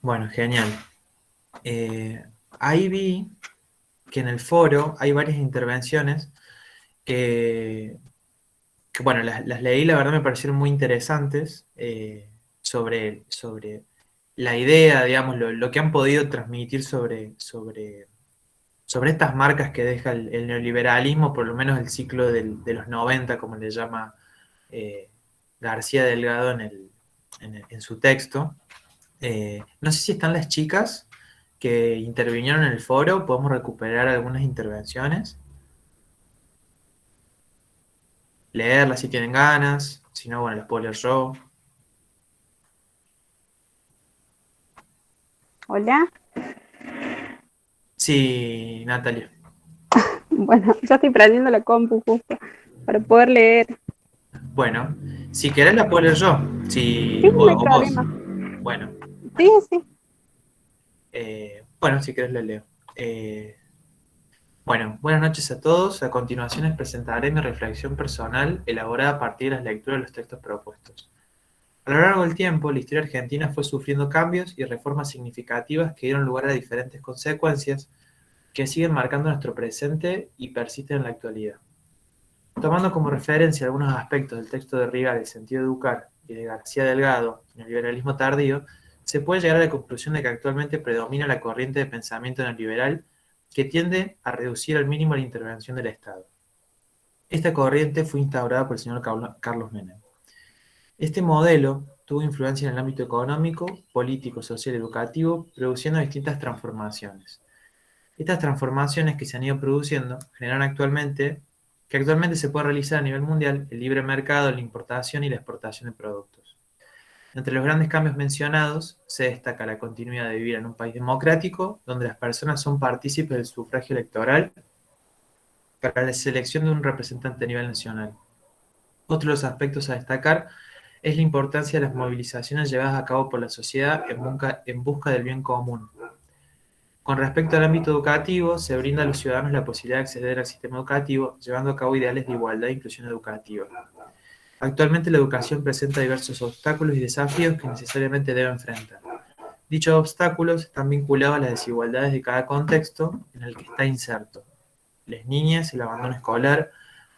Bueno, genial. Ahí vi que en el foro hay varias intervenciones que, bueno, las leí, la verdad me parecieron muy interesantes sobre la idea, digamos, lo que han podido transmitir sobre estas marcas que deja el neoliberalismo, por lo menos el ciclo de los 90, como le llama eh, García Delgado en su texto. No sé si están las chicas que intervinieron en el foro, podemos recuperar algunas intervenciones, leerlas si tienen ganas, si no, bueno, las puedo leer yo. Hola. Sí, Natalia. Bueno, ya estoy prendiendo la compu justo para poder leer. Bueno, si querés la puedo leer yo, Sí, si, no hay o vos. problema. Bueno, Sí, sí. bueno, si querés la leo. Bueno, buenas noches a todos. A continuación les presentaré mi reflexión personal elaborada a partir de las lecturas de los textos propuestos. A lo largo del tiempo, la historia argentina fue sufriendo cambios y reformas significativas que dieron lugar a diferentes consecuencias que siguen marcando nuestro presente y persisten en la actualidad. Tomando como referencia algunos aspectos del texto de Rigal, El sentido de educar, y de García Delgado, El liberalismo tardío, se puede llegar a la conclusión de que actualmente predomina la corriente de pensamiento neoliberal que tiende a reducir al mínimo la intervención del Estado. Esta corriente fue instaurada por el señor Carlos Menem. Este modelo tuvo influencia en el ámbito económico, político, social y educativo, produciendo distintas transformaciones. Estas transformaciones que se han ido produciendo generan que actualmente se puede realizar a nivel mundial el libre mercado, la importación y la exportación de productos. Entre los grandes cambios mencionados se destaca la continuidad de vivir en un país democrático, donde las personas son partícipes del sufragio electoral para la selección de un representante a nivel nacional. Otro de los aspectos a destacar es la importancia de las movilizaciones llevadas a cabo por la sociedad en busca del bien común. Con respecto al ámbito educativo, se brinda a los ciudadanos la posibilidad de acceder al sistema educativo, llevando a cabo ideales de igualdad e inclusión educativa. Actualmente la educación presenta diversos obstáculos y desafíos que necesariamente debe enfrentar. Dichos obstáculos están vinculados a las desigualdades de cada contexto en el que está inserto. Las niñas, el abandono escolar,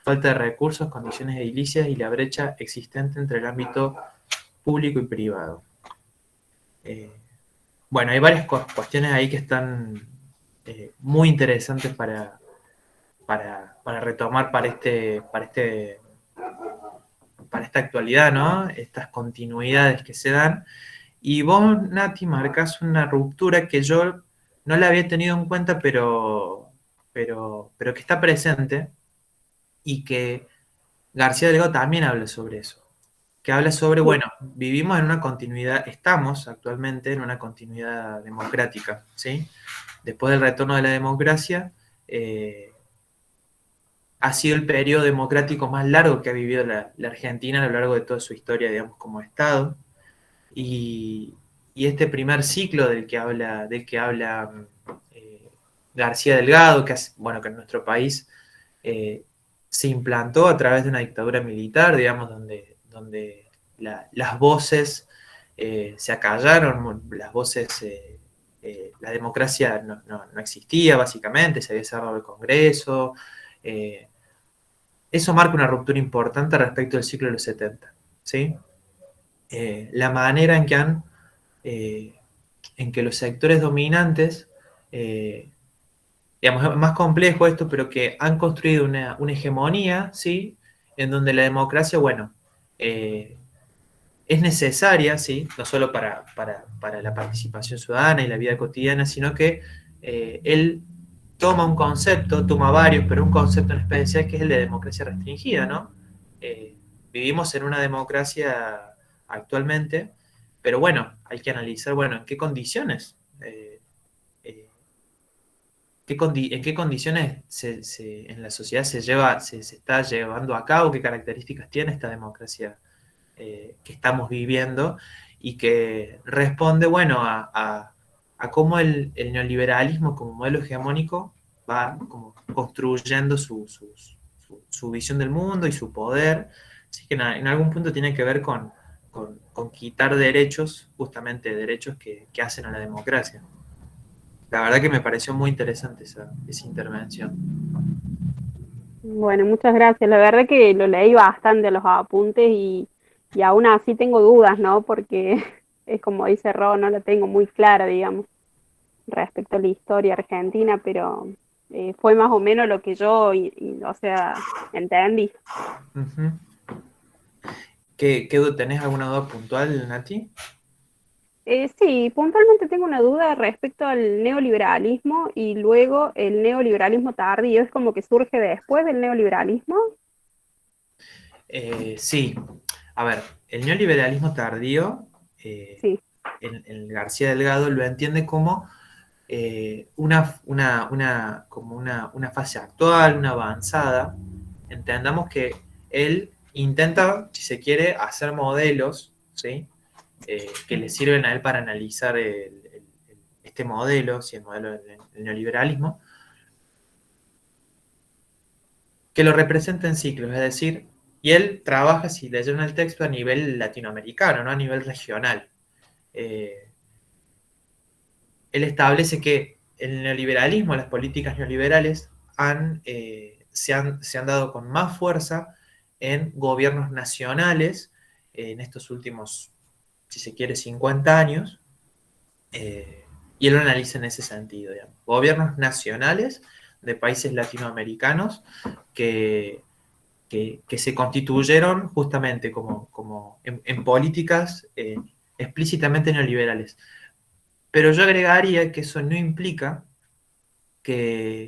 falta de recursos, condiciones edilicias y la brecha existente entre el ámbito público y privado. Eh, bueno, hay varias cuestiones ahí que están muy interesantes para retomar para esta actualidad, ¿no? Estas continuidades que se dan. Y vos, Nati, marcas una ruptura que yo no la había tenido en cuenta, pero que está presente y que García Delgado también habla sobre eso. Que habla sobre, Sí. bueno, vivimos en una continuidad, estamos actualmente en una continuidad democrática, ¿sí? Después del retorno de la democracia, eh, ha sido el periodo democrático más largo que ha vivido la Argentina a lo largo de toda su historia, digamos, como Estado. Y, y este primer ciclo del que habla García Delgado, bueno, que en nuestro país eh, se implantó a través de una dictadura militar, digamos, donde las voces se acallaron, la democracia no existía básicamente, se había cerrado el Congreso. eh, Eso marca una ruptura importante respecto del ciclo de los 70, ¿sí? La manera eh, en que los sectores dominantes, eh, digamos, es más complejo esto, pero que han construido una hegemonía, ¿sí? En donde la democracia, bueno, eh, es necesaria, ¿sí? No solo para la participación ciudadana y la vida cotidiana, sino que él toma un concepto, toma varios, pero un concepto en especial que es el de democracia restringida, ¿no? Eh, Vivimos en una democracia actualmente, pero bueno, hay que analizar, bueno, en qué condiciones, eh, en qué condiciones en la sociedad se está llevando a cabo, qué características tiene esta democracia que estamos viviendo y que responde, bueno, a cómo el neoliberalismo como modelo hegemónico va como construyendo su visión del mundo y su poder. Así que en algún punto tiene que ver con quitar derechos, justamente derechos que hacen a la democracia. La verdad que me pareció muy interesante esa intervención. Bueno, muchas gracias. La verdad que lo leí bastante los apuntes y aún así tengo dudas, ¿no? Porque es como dice Ro, no la tengo muy clara, digamos, respecto a la historia argentina, pero fue más o menos lo que yo, o sea, entendí. Ujú. ¿Tenés alguna duda puntual, Nati? Sí, puntualmente tengo una duda respecto al neoliberalismo y luego el neoliberalismo tardío. ¿Es como que surge después del neoliberalismo? Sí, a ver, el neoliberalismo tardío, eh, Sí, en García Delgado lo entiende como como una fase actual, una avanzada. Entendamos que él intenta, si se quiere, hacer modelos, ¿sí? Que le sirven a él para analizar este modelo, si el modelo del neoliberalismo, que lo representa en ciclos, es decir, y él trabaja, si leyeron el texto, a nivel latinoamericano, no a nivel regional. Eh, Él establece que el neoliberalismo, las políticas neoliberales, se han dado con más fuerza en gobiernos nacionales en estos últimos, si se quiere, 50 años, y él lo analiza en ese sentido, digamos. Gobiernos nacionales de países latinoamericanos que, que se constituyeron justamente como en políticas explícitamente neoliberales. Pero yo agregaría que eso no implica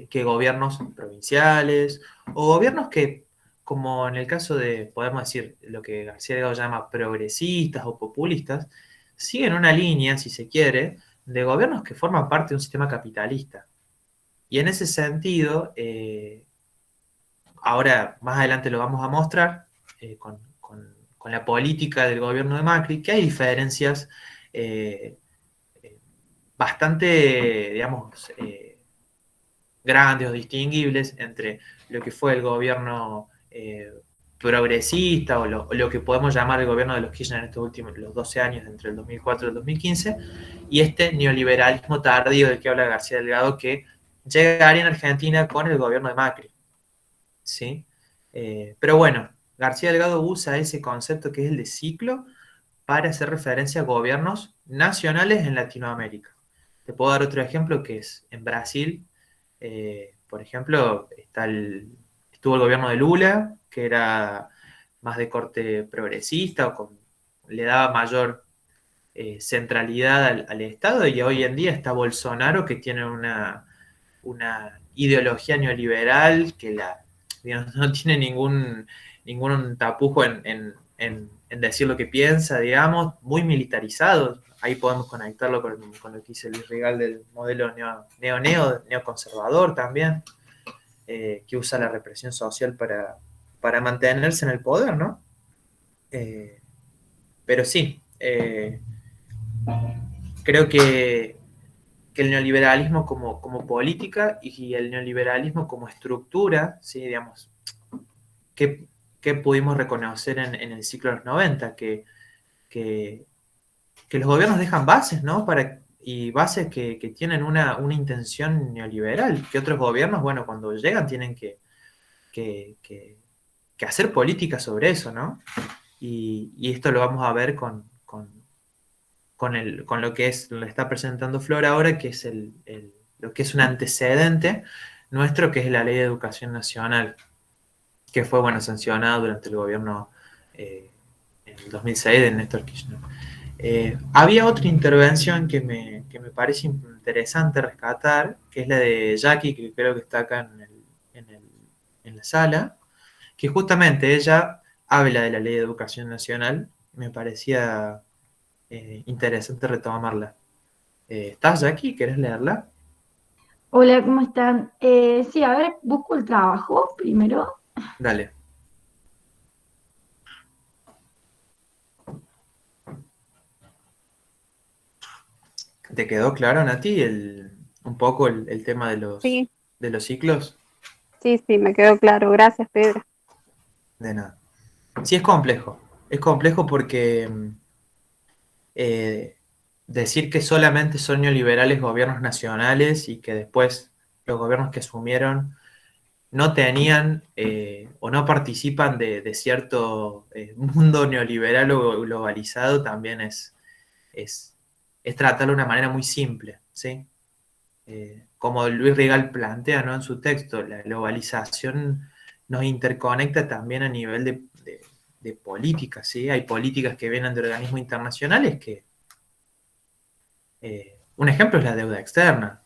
que gobiernos provinciales o gobiernos que, como en el caso de, podemos decir, lo que García Delgado llama progresistas o populistas, siguen una línea, si se quiere, de gobiernos que forman parte de un sistema capitalista. Y en ese sentido, ahora más adelante lo vamos a mostrar con la política del gobierno de Macri, que hay diferencias eh, bastante, digamos, grandes o distinguibles entre lo que fue el gobierno progresista o lo que podemos llamar el gobierno de los Kirchner en estos últimos los 12 años, entre el 2004 y el 2015, y este neoliberalismo tardío del que habla García Delgado, que llegaría en Argentina con el gobierno de Macri. ¿Sí? Pero bueno, García Delgado usa ese concepto que es el de ciclo para hacer referencia a gobiernos nacionales en Latinoamérica. Te puedo dar otro ejemplo que es en Brasil, por ejemplo, estuvo el gobierno de Lula, que era más de corte progresista, le daba mayor centralidad al Estado, y hoy en día está Bolsonaro, que tiene una ideología neoliberal que digamos, no tiene ningún tapujo en decir lo que piensa, digamos, muy militarizado. Ahí podemos conectarlo con lo que dice Luis Rigal del modelo neoconservador también, que usa la represión social para mantenerse en el poder, ¿no? Eh, pero sí, creo que el neoliberalismo como política y el neoliberalismo como estructura, ¿sí? Digamos, que, que pudimos reconocer en el ciclo de los 90, que, que los gobiernos dejan bases, ¿no? Y bases que tienen una intención neoliberal, que otros gobiernos, bueno, cuando llegan tienen que, que- que hacer políticas sobre eso, ¿no? Y esto lo vamos a ver con lo que lo está presentando Flor ahora, que es lo que es un antecedente nuestro, que es la Ley de Educación Nacional, que fue, bueno, sancionada durante el gobierno en el 2006 de Néstor Kirchner. Había otra intervención que me parece interesante rescatar, que es la de Jackie, que creo que está acá en el- en la sala, que justamente ella habla de la Ley de Educación Nacional. Me parecía interesante retomarla. ¿Estás, Jackie? ¿Querés leerla? Hola, ¿cómo están? Sí, a ver, busco el trabajo primero. Dale. ¿Te quedó claro, Nati, un poco el tema de sí, los ciclos? sí, sí, me quedó claro. Gracias, Pedro. De nada. Sí, es complejo. Es complejo porque eh, decir que solamente son neoliberales gobiernos nacionales y que después los gobiernos que asumieron no tenían o no participan de cierto mundo neoliberal o globalizado, también es, es tratarlo de una manera muy simple, ¿sí? Como Luis Rigal plantea, ¿no?, en su texto, la globalización nos interconecta también a nivel de políticas, ¿sí? Hay políticas que vienen de organismos internacionales que, un ejemplo es la deuda externa.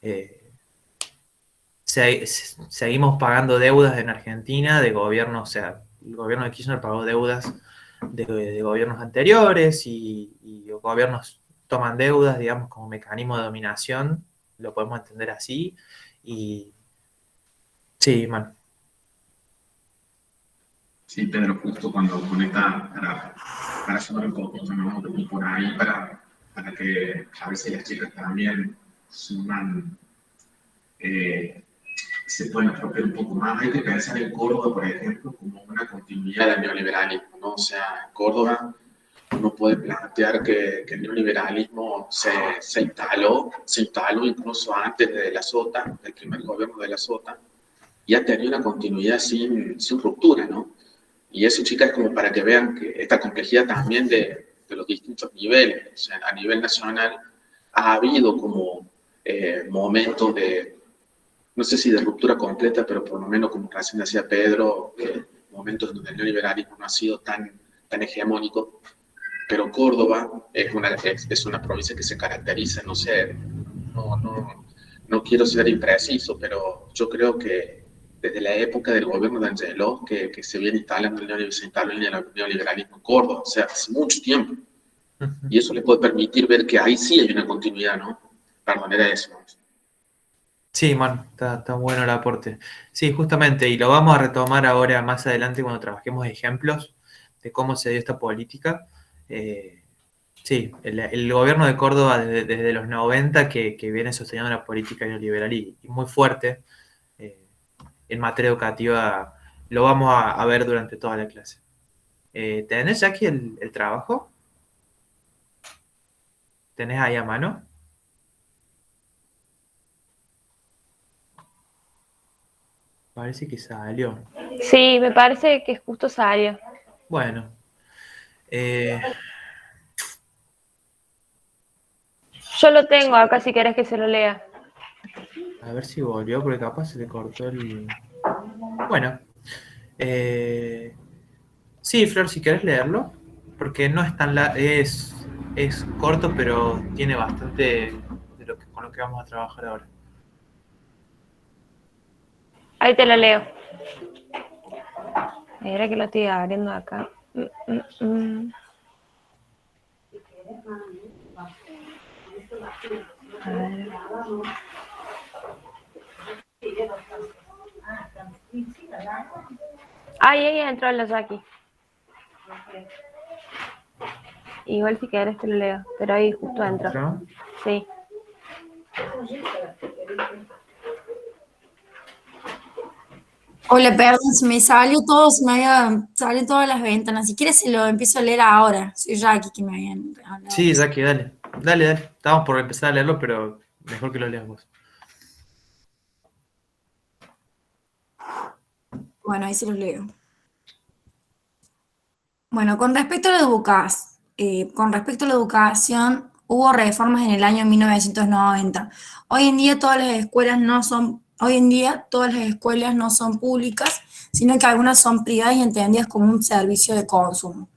Eh, Seguimos pagando deudas en Argentina de gobiernos, o sea, el gobierno de Kirchner pagó deudas de gobiernos anteriores y los gobiernos toman deudas, digamos, como mecanismo de dominación, lo podemos entender así, y sí, man. Sí, Pedro, justo cuando conecta para sumar un poquito, ¿no? Y por ahí para que a veces las chicas también suman, eh, se pueden apropiar un poco más. Hay que pensar en Córdoba, por ejemplo, como una continuidad del neoliberalismo, ¿no? O sea, en Córdoba uno puede plantear que el neoliberalismo se instaló incluso antes de la Sota, del primer gobierno de la Sota, y ha tenido una continuidad sin ruptura, ¿no? Y eso, chicas, es como para que vean que esta complejidad también de los distintos niveles. O sea, a nivel nacional ha habido como momentos de, no sé si de ruptura completa, pero por lo menos, como recién decía Pedro, momentos donde el neoliberalismo no ha sido tan hegemónico. Pero Córdoba es una provincia que se caracteriza, no sé, no quiero ser impreciso, pero yo creo que desde la época del gobierno de Angeló, que se viene instalando se instaló el neoliberalismo en Córdoba, o sea, hace mucho tiempo. Y eso le puede permitir ver que ahí sí hay una continuidad, ¿no? Perdón, era eso. Sí, man, está bueno el aporte. Sí, justamente, y lo vamos a retomar ahora más adelante cuando trabajemos ejemplos de cómo se dio esta política. Sí, el gobierno de Córdoba desde los 90 que viene sosteniendo una política neoliberal y muy fuerte eh, en materia educativa, lo vamos a ver durante toda la clase. ¿Tenés ya aquí el trabajo? ¿Tenés ahí a mano? Parece que salió. Sí, me parece que justo salió. Bueno, eh, Yo lo tengo acá si querés que se lo lea. a ver si volvió, porque capaz se le cortó el... Bueno, sí, Flor, si querés leerlo, porque no es tan es corto, pero tiene bastante de con lo que vamos a trabajar ahora. Ahí te lo leo. Era que lo estoy abriendo acá. A ver. Ahí entró la Jackie. Igual si querés te lo leo, pero ahí justo entró. ¿Entró? Sí. Hola, perdón, se me salió todo, se me había salido todas las ventanas. Si quieres, se lo empiezo a leer ahora. Soy Jackie, que me habían hablado. Sí, Jackie, dale. Dale. Estamos por empezar a leerlo, pero mejor que lo leas vos. Bueno, ahí se los leo. Bueno, con respecto a la educación, hubo reformas en el año 1990. Hoy en día todas las escuelas no son públicas, sino que algunas son privadas y entendidas como un servicio de consumo.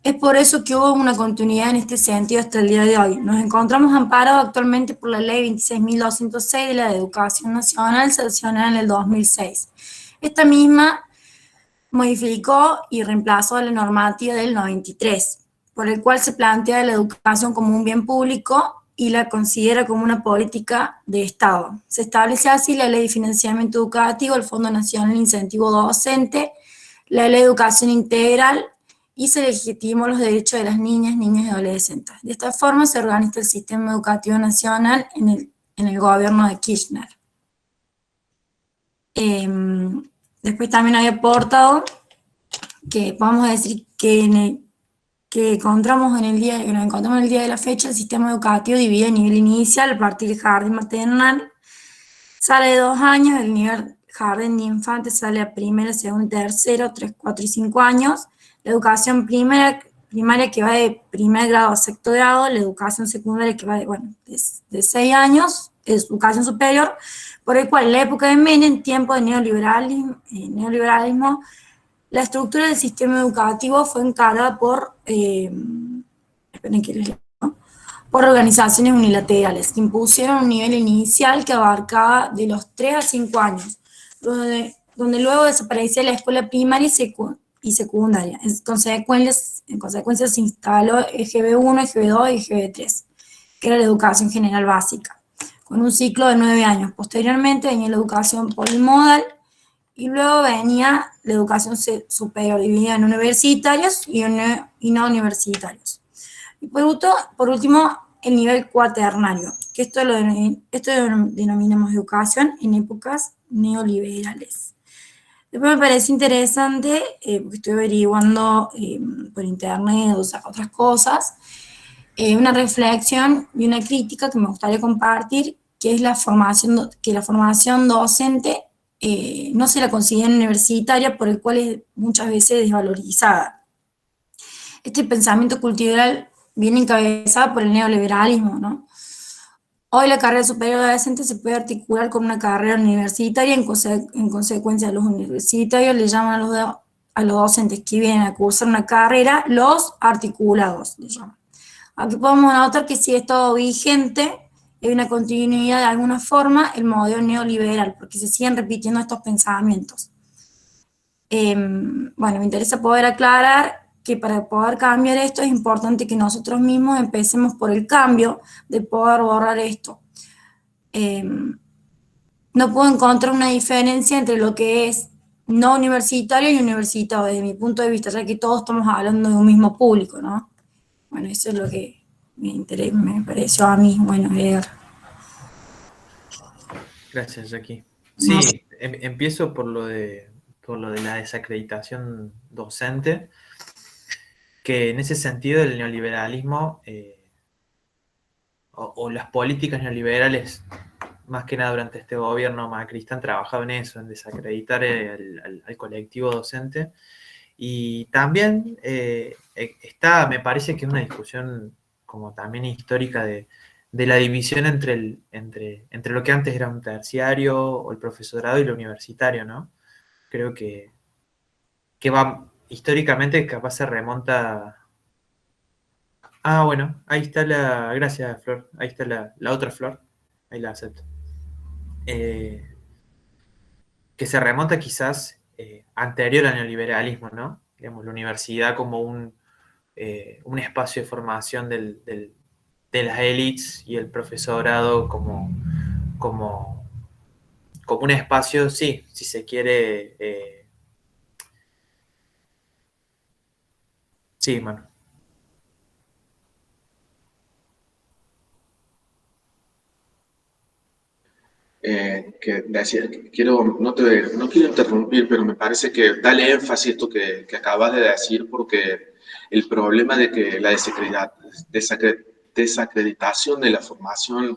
Es por eso que hubo una continuidad en este sentido hasta el día de hoy. Nos encontramos amparados actualmente por la Ley 26.206 de la Educación Nacional, sancionada en el 2006. Esta misma modificó y reemplazó la normativa del 93, por el cual se plantea la educación como un bien público y la considera como una política de Estado. Se establece así la Ley de Financiamiento Educativo, el Fondo Nacional de Incentivo Docente, la Ley de Educación Integral y se legitimó los derechos de las niñas, niños y adolescentes. De esta forma se organiza el sistema educativo nacional en el gobierno de Kirchner. Después también había aportado que podemos decir que que encontramos en el día, que nos encontramos en el día de la fecha, el sistema educativo divide el nivel inicial a partir del jardín maternal, sale de 2 años, el nivel jardín de infantes sale a primero, segundo, tercero, 3, 4 y 5 años, la educación primaria que va de primer grado a sexto grado, la educación secundaria que va de 6 años, educación superior, por el cual en la época de Menem, en tiempo de neoliberalismo, la estructura del sistema educativo fue encargada por, esperen que les leo, ¿no? Por organizaciones unilaterales que impusieron un nivel inicial que abarcaba de los 3 a 5 años, donde luego desaparecía la escuela primaria y secundaria. En consecuencia se instaló EGB1, EGB2 y EGB3, que era la educación general básica, con un ciclo de 9 años. Posteriormente venía la educación polimodal, y luego venía la educación superior, dividida en universitarios y no universitarios. Y por último, el nivel cuaternario, que esto denominamos educación en épocas neoliberales. Después me parece interesante, porque estoy averiguando por internet, o sea, otras cosas, una reflexión y una crítica que me gustaría compartir, que es la formación docente no se la considera universitaria, por el cual es muchas veces desvalorizada. Este pensamiento cultural viene encabezado por el neoliberalismo, ¿no? Hoy la carrera superior docente se puede articular con una carrera universitaria, en consecuencia los universitarios le llaman a los docentes que vienen a cursar una carrera los articulados, le llaman. Aquí podemos notar que sigue todo vigente, hay una continuidad de alguna forma, el modelo neoliberal, porque se siguen repitiendo estos pensamientos. Me interesa poder aclarar que para poder cambiar esto es importante que nosotros mismos empecemos por el cambio de poder borrar esto. No puedo encontrar una diferencia entre lo que es no universitario y universitario, desde mi punto de vista, ya que todos estamos hablando de un mismo público, ¿no? Bueno, eso es lo que me pareció a mí, leer. Gracias, Jackie. Sí, empiezo por lo de la desacreditación docente, que en ese sentido el neoliberalismo o las políticas neoliberales, más que nada durante este gobierno macrista, han trabajado en eso, en desacreditar al colectivo docente. Y también me parece que es una discusión como también histórica de la división entre lo que antes era un terciario o el profesorado y lo universitario, ¿no? Creo que va históricamente, capaz se remonta. Ah, bueno, ahí está gracias, Flor, ahí está la otra Flor, ahí la acepto. Que se remonta quizás anterior al neoliberalismo, ¿no? Digamos, la universidad como un espacio de formación de las élites y el profesorado como un espacio, sí, si se quiere. Sí, Manu. Que decía, no quiero interrumpir, pero me parece que dale énfasis a esto que acabas de decir, porque el problema de que la desacreditación de la formación,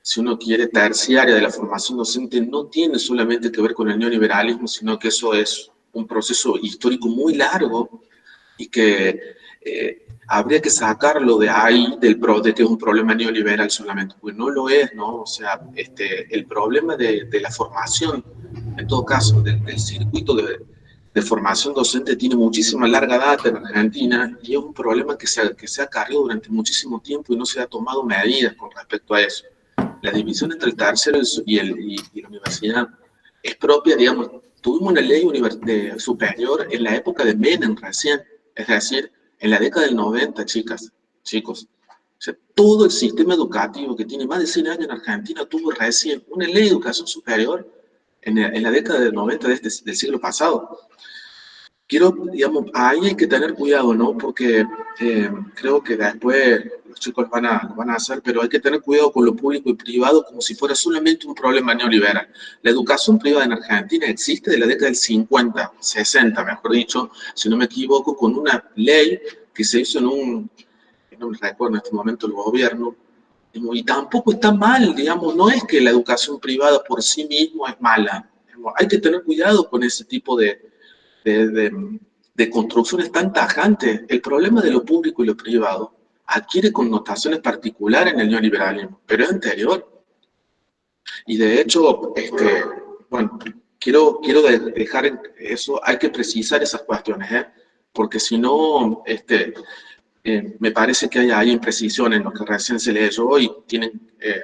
si uno quiere, terciaria de la formación docente, no tiene solamente que ver con el neoliberalismo, sino que eso es un proceso histórico muy largo y que habría que sacarlo de ahí, de que es un problema neoliberal solamente, porque no lo es, ¿no? O sea, el problema de la formación, en todo caso, del circuito de formación docente tiene muchísima larga data en Argentina y es un problema que se ha cargado durante muchísimo tiempo y no se ha tomado medidas con respecto a eso. La división entre el tercero y la universidad es propia, digamos, tuvimos una ley superior en la época de Menem recién, es decir, en la década del 90, chicos. O sea, todo el sistema educativo que tiene más de 100 años en Argentina tuvo recién una ley de educación superior en la década del 90 del siglo pasado. Digamos, ahí hay que tener cuidado, ¿no? Porque creo que después los chicos van a hacer, pero hay que tener cuidado con lo público y privado como si fuera solamente un problema neoliberal. La educación privada en Argentina existe de la década del 50, 60, mejor dicho, si no me equivoco, con una ley que se hizo no me recuerdo en este momento el gobierno, y tampoco está mal, digamos, no es que la educación privada por sí misma es mala. Hay que tener cuidado con ese tipo de construcciones tan tajantes. El problema de lo público y lo privado adquiere connotaciones particulares en el neoliberalismo, pero es anterior. Y de hecho, bueno, quiero dejar eso, hay que precisar esas cuestiones, ¿eh? Porque si no, me parece que hay imprecisiones en lo que recién se leyó y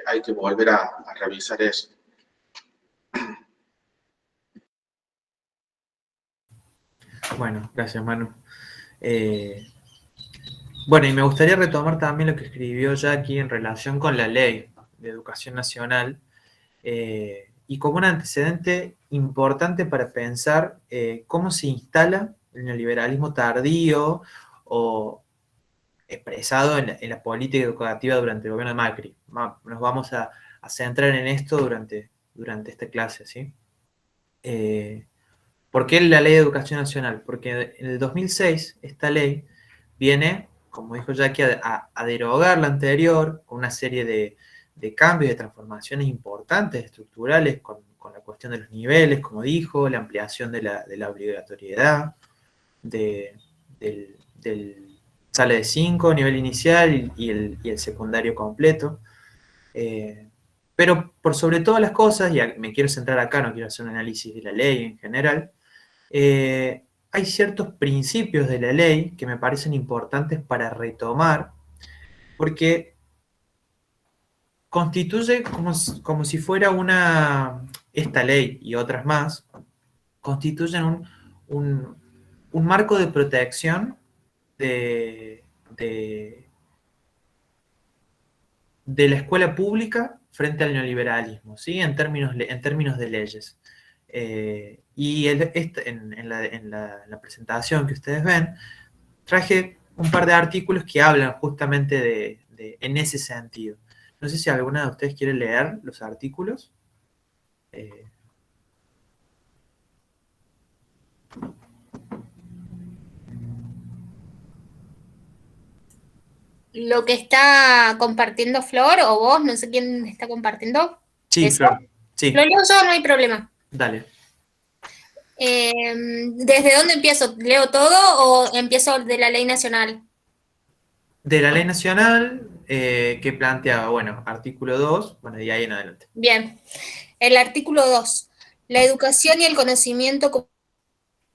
hay que volver a revisar eso. Bueno, gracias, Manu. Bueno, y me gustaría retomar también lo que escribió Jackie en relación con la ley de educación nacional, y como un antecedente importante para pensar cómo se instala el neoliberalismo tardío o expresado en la política educativa durante el gobierno de Macri. Nos vamos a centrar en esto durante esta clase, ¿sí? ¿Por qué la ley de educación nacional? Porque en el 2006 esta ley viene, como dijo Jackie, a derogar la anterior con una serie de cambios, de transformaciones importantes, estructurales, con la cuestión de los niveles, como dijo, la ampliación de la obligatoriedad, del sale de 5, nivel inicial y el secundario completo. Pero por sobre todas las cosas, y me quiero centrar acá, no quiero hacer un análisis de la ley en general, hay ciertos principios de la ley que me parecen importantes para retomar, porque constituye como si fuera esta ley y otras más, constituyen un marco de protección de, de, de la escuela pública frente al neoliberalismo, ¿sí? En términos de leyes. Y en la presentación que ustedes ven, traje un par de artículos que hablan justamente en ese sentido. No sé si alguna de ustedes quiere leer los artículos. Lo que está compartiendo Flor o vos, no sé quién está compartiendo. Sí, ¿Eso? Flor. Sí. Lo leo yo, no hay problema. Dale. ¿Desde dónde empiezo? ¿Leo todo o empiezo de la ley nacional? De la ley nacional que planteaba, bueno, artículo 2, bueno, y ahí en adelante. Bien. El artículo 2. La educación y el conocimiento como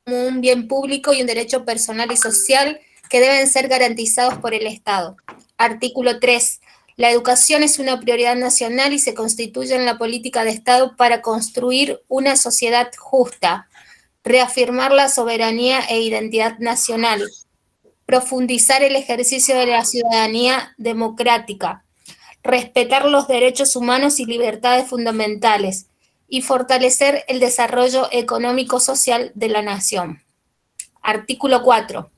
un bien público y un derecho personal y social que deben ser garantizados por el Estado. Artículo 3. La educación es una prioridad nacional y se constituye en la política de Estado para construir una sociedad justa, reafirmar la soberanía e identidad nacional, profundizar el ejercicio de la ciudadanía democrática, respetar los derechos humanos y libertades fundamentales y fortalecer el desarrollo económico-social de la nación. Artículo 4.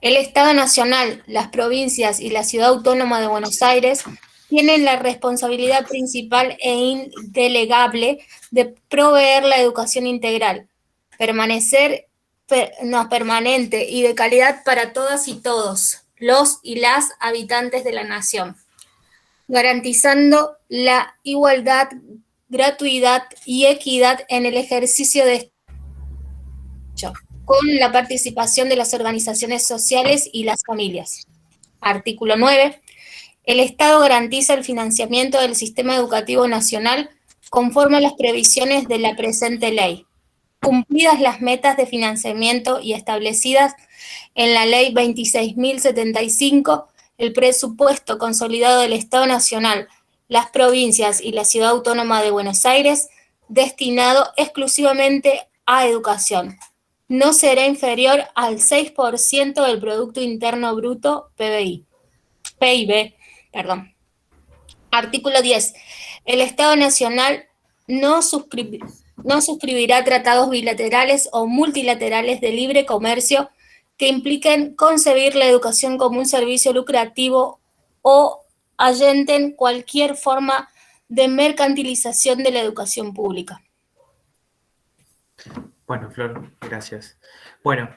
El Estado Nacional, las provincias y la Ciudad Autónoma de Buenos Aires tienen la responsabilidad principal e indelegable de proveer la educación integral, permanente y de calidad para todas y todos, los y las habitantes de la nación, garantizando la igualdad, gratuidad y equidad en el ejercicio de con la participación de las organizaciones sociales y las familias. Artículo 9. El Estado garantiza el financiamiento del sistema educativo nacional conforme a las previsiones de la presente ley, cumplidas las metas de financiamiento y establecidas en la Ley 26.075, el presupuesto consolidado del Estado Nacional, las provincias y la Ciudad Autónoma de Buenos Aires, destinado exclusivamente a educación. No será inferior al 6% del Producto Interno Bruto PIB. Artículo 10. El Estado Nacional no suscribirá tratados bilaterales o multilaterales de libre comercio que impliquen concebir la educación como un servicio lucrativo o allenten cualquier forma de mercantilización de la educación pública. Bueno, Flor, gracias. Bueno,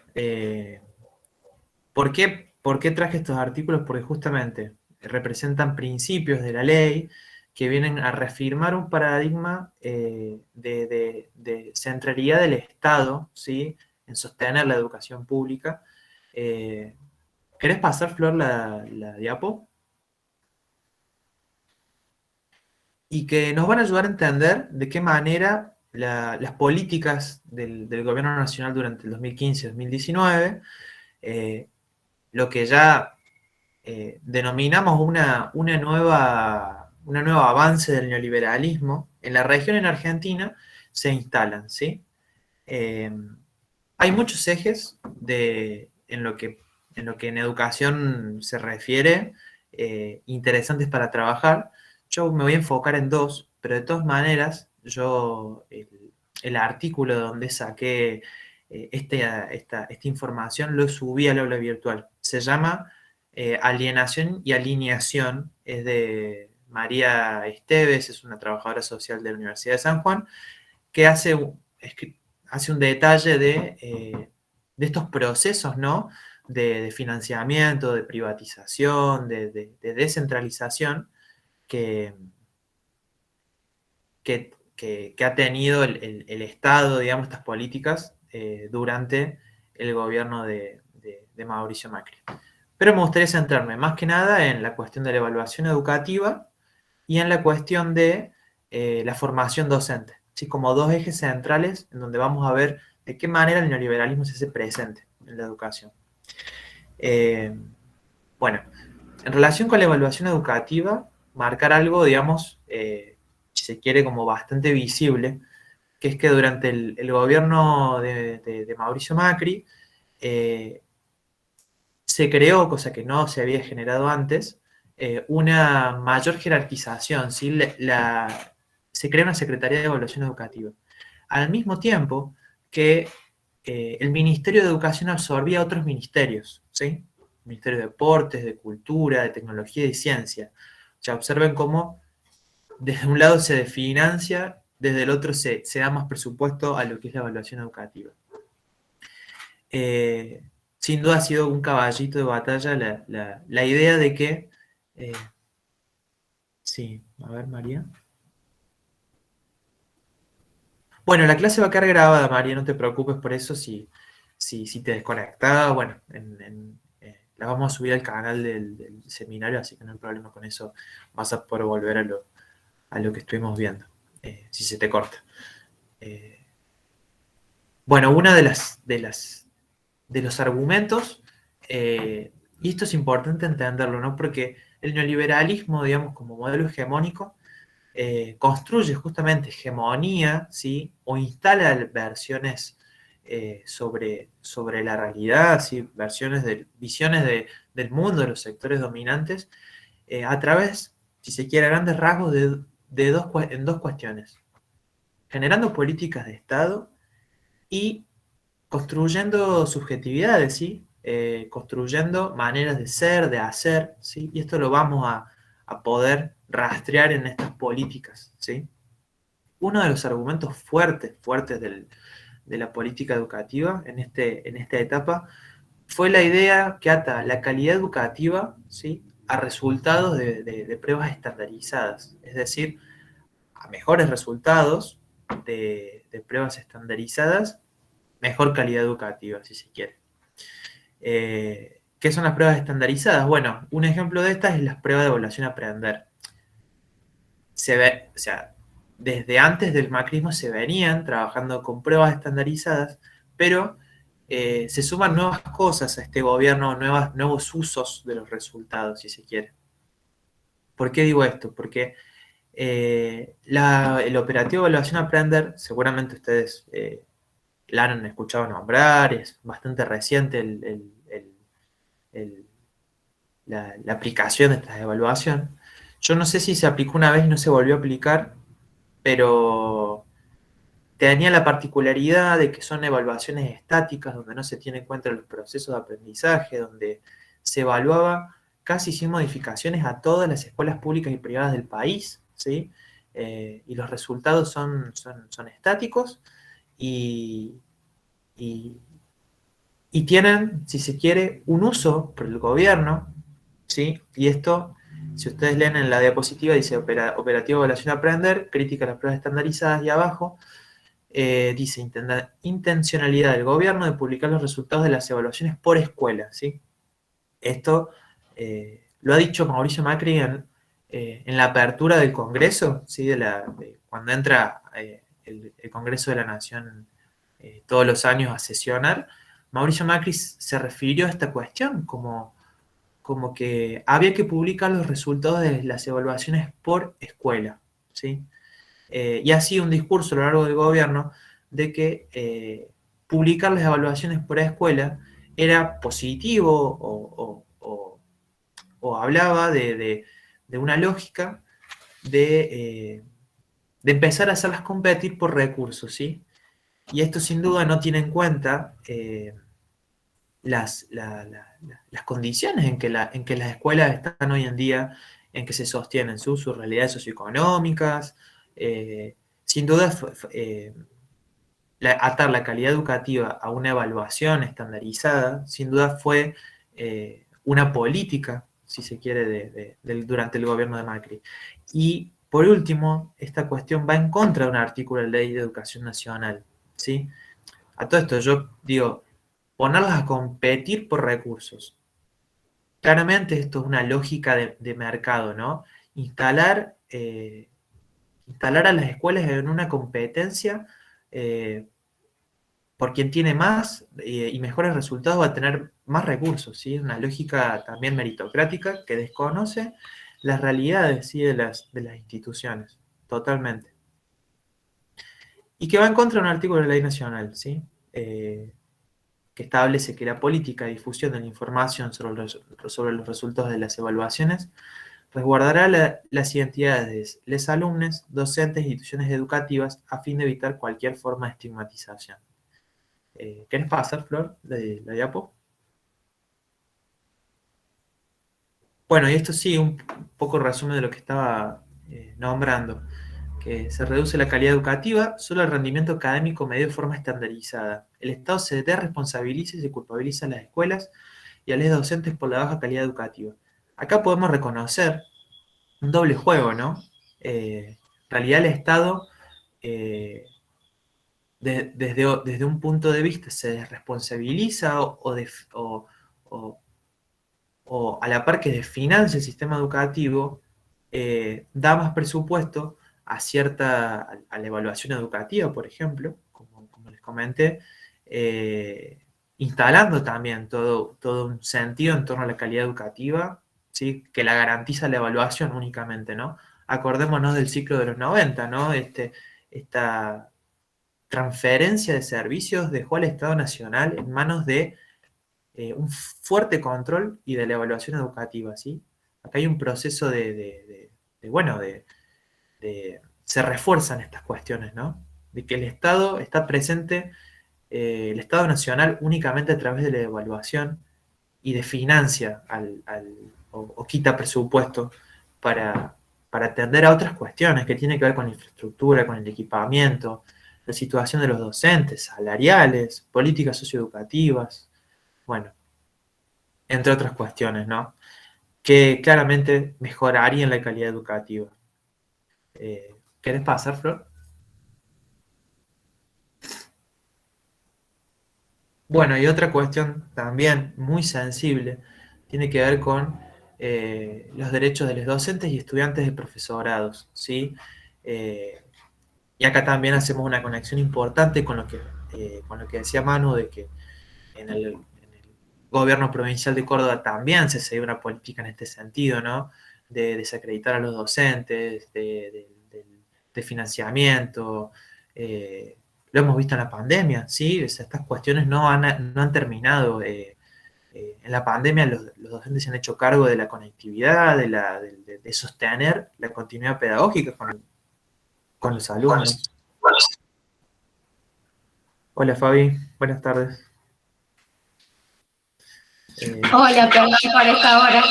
¿Por qué traje estos artículos? Porque justamente representan principios de la ley que vienen a reafirmar un paradigma de centralidad del Estado, ¿sí? En sostener la educación pública. ¿Querés pasar, Flor, la diapo? Y que nos van a ayudar a entender de qué manera las políticas del Gobierno Nacional durante el 2015-2019, lo que ya denominamos una nueva avance del neoliberalismo, en la región en Argentina se instalan, ¿sí? Eh, Hay muchos ejes en lo que en educación se refiere, interesantes para trabajar. Yo me voy a enfocar en dos, pero de todas maneras, el artículo donde saqué esta información lo subí al aula virtual. Se llama Alienación y Alineación, es de María Esteves, es una trabajadora social de la Universidad de San Juan, que hace un detalle de estos procesos, ¿no? De financiamiento, de privatización, de descentralización que, que ha tenido el Estado, digamos, estas políticas durante el gobierno de Mauricio Macri. Pero me gustaría centrarme más que nada en la cuestión de la evaluación educativa y en la cuestión de la formación docente, ¿sí? Como dos ejes centrales en donde vamos a ver de qué manera el neoliberalismo se hace presente en la educación. Bueno, en relación con la evaluación educativa, marcar algo, digamos, si se quiere, como bastante visible, que es que durante el gobierno de Mauricio Macri se creó, cosa que no se había generado antes, una mayor jerarquización, ¿sí? Se crea una Secretaría de Evaluación Educativa. Al mismo tiempo que el Ministerio de Educación absorbía otros ministerios, ¿sí? Ministerio de Deportes, de Cultura, de Tecnología y Ciencia. O sea, observen cómo desde un lado se financia, desde el otro se da más presupuesto a lo que es la evaluación educativa. Sin duda ha sido un caballito de batalla la idea de que... sí, a ver, María. Bueno, la clase va a quedar grabada, María, no te preocupes por eso. Si te desconectas, bueno, la vamos a subir al canal del seminario, así que no hay problema con eso. Vas a poder volver a lo que estuvimos viendo, si se te corta. Bueno, una de los argumentos, y esto es importante entenderlo, ¿no? Porque el neoliberalismo, digamos, como modelo hegemónico, construye justamente hegemonía, ¿sí? O instala versiones sobre la realidad, ¿sí? Visiones del mundo, de los sectores dominantes, a través, si se quiere, a grandes rasgos en dos cuestiones. Generando políticas de Estado y construyendo subjetividades, ¿sí? Construyendo maneras de ser, de hacer, ¿sí? Y esto lo vamos a poder rastrear en estas políticas, ¿sí? Uno de los argumentos fuertes de la política educativa en esta etapa fue la idea que ata la calidad educativa, ¿sí? A resultados de pruebas estandarizadas, es decir, a mejores resultados de pruebas estandarizadas, mejor calidad educativa, si se quiere. ¿Qué son las pruebas estandarizadas? Bueno, un ejemplo de estas es las pruebas de evaluación a aprender. O sea, desde antes del macrismo se venían trabajando con pruebas estandarizadas, pero se suman nuevas cosas a este gobierno, nuevos usos de los resultados, si se quiere. ¿Por qué digo esto? Porque el operativo de evaluación a aprender, seguramente ustedes la han escuchado nombrar, es bastante reciente la aplicación de esta evaluación. Yo no sé si se aplicó una vez y no se volvió a aplicar, pero tenía la particularidad de que son evaluaciones estáticas, donde no se tiene en cuenta los procesos de aprendizaje, donde se evaluaba casi sin modificaciones a todas las escuelas públicas y privadas del país, ¿sí? Y los resultados son estáticos y y tienen, si se quiere, un uso por el gobierno, ¿sí? Y esto, si ustedes leen en la diapositiva, dice operativo evaluación aprender, crítica a las pruebas estandarizadas, y abajo dice intencionalidad del gobierno de publicar los resultados de las evaluaciones por escuela, ¿sí? Esto lo ha dicho Mauricio Macri en la apertura del Congreso, ¿sí? Cuando entra el Congreso de la Nación todos los años a sesionar. Mauricio Macri se refirió a esta cuestión como que había que publicar los resultados de las evaluaciones por escuela, ¿sí? Y ha sido un discurso a lo largo del gobierno de que publicar las evaluaciones por escuela era positivo o hablaba de una lógica de empezar a hacerlas competir por recursos, ¿sí? Y esto sin duda no tiene en cuenta las condiciones en que las escuelas están hoy en día, en que se sostienen sus realidades socioeconómicas. Sin duda, atar la calidad educativa a una evaluación estandarizada, sin duda fue una política, si se quiere, durante el gobierno de Macri. Y por último, esta cuestión va en contra de un artículo de la Ley de Educación Nacional, ¿sí? A todo esto yo digo, ponerlas a competir por recursos. Claramente esto es una lógica de mercado, ¿no? Instalar a las escuelas en una competencia por quien tiene más y mejores resultados va a tener más recursos, ¿sí? Una lógica también meritocrática que desconoce las realidades, ¿sí? de las instituciones, totalmente. Y que va en contra de un artículo de la Ley Nacional, ¿sí? Que establece que la política de difusión de la información sobre los resultados de las evaluaciones resguardará las identidades de los alumnos, docentes e instituciones educativas a fin de evitar cualquier forma de estigmatización. ¿Querés pasar, Flor, de la diapo? Bueno, y esto sí, un poco resumen de lo que estaba nombrando, que se reduce la calidad educativa solo al rendimiento académico medido de forma estandarizada. El Estado se desresponsabiliza y se culpabiliza a las escuelas y a los docentes por la baja calidad educativa. Acá podemos reconocer un doble juego, ¿no? En realidad el Estado, desde un punto de vista, se desresponsabiliza o a la par que desfinancia el sistema educativo, da más presupuesto a la evaluación educativa, por ejemplo, como les comenté, instalando también todo un sentido en torno a la calidad educativa, ¿sí? Que la garantiza la evaluación únicamente, ¿no? Acordémonos del ciclo de los 90, ¿no? Esta transferencia de servicios dejó al Estado Nacional en manos de un fuerte control y de la evaluación educativa, ¿sí? Acá hay un proceso se refuerzan estas cuestiones, ¿no? De que el Estado está presente, el Estado Nacional únicamente a través de la evaluación y de financia o quita presupuesto para atender a otras cuestiones que tienen que ver con la infraestructura, con el equipamiento, la situación de los docentes, salariales, políticas socioeducativas, bueno, entre otras cuestiones, ¿no? Que claramente mejorarían la calidad educativa. ¿Querés pasar, Flor? Bueno, y otra cuestión también muy sensible tiene que ver con los derechos de los docentes y estudiantes de profesorados, ¿sí? Y acá también hacemos una conexión importante con lo que decía Manu, de que en el gobierno provincial de Córdoba también se seguía una política en este sentido, ¿no? De desacreditar a los docentes, de financiamiento. Lo hemos visto en la pandemia, ¿sí? O sea, estas cuestiones no han terminado. En la pandemia los docentes se han hecho cargo de la conectividad, de sostener la continuidad pedagógica con los alumnos. Hola Fabi, buenas tardes. Hola, perdón por esta hora.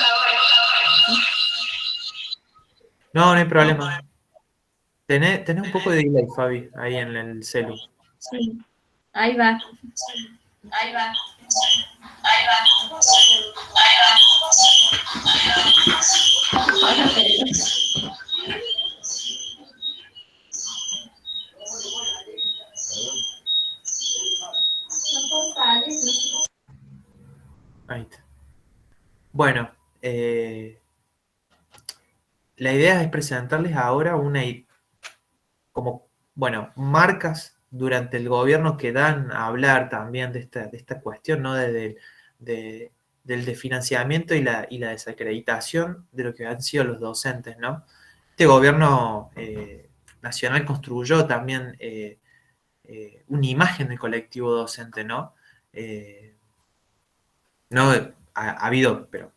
No hay problema. Tenés un poco de delay, Fabi, ahí en el celu. Sí, ahí va. Ahí va. Ahí está. Bueno, la idea es presentarles ahora como, bueno, marcas durante el gobierno que dan a hablar también de esta cuestión, ¿no? Del financiamiento y la desacreditación de lo que han sido los docentes, ¿no? Este gobierno nacional construyó también una imagen del colectivo docente, ¿no? No ha habido, pero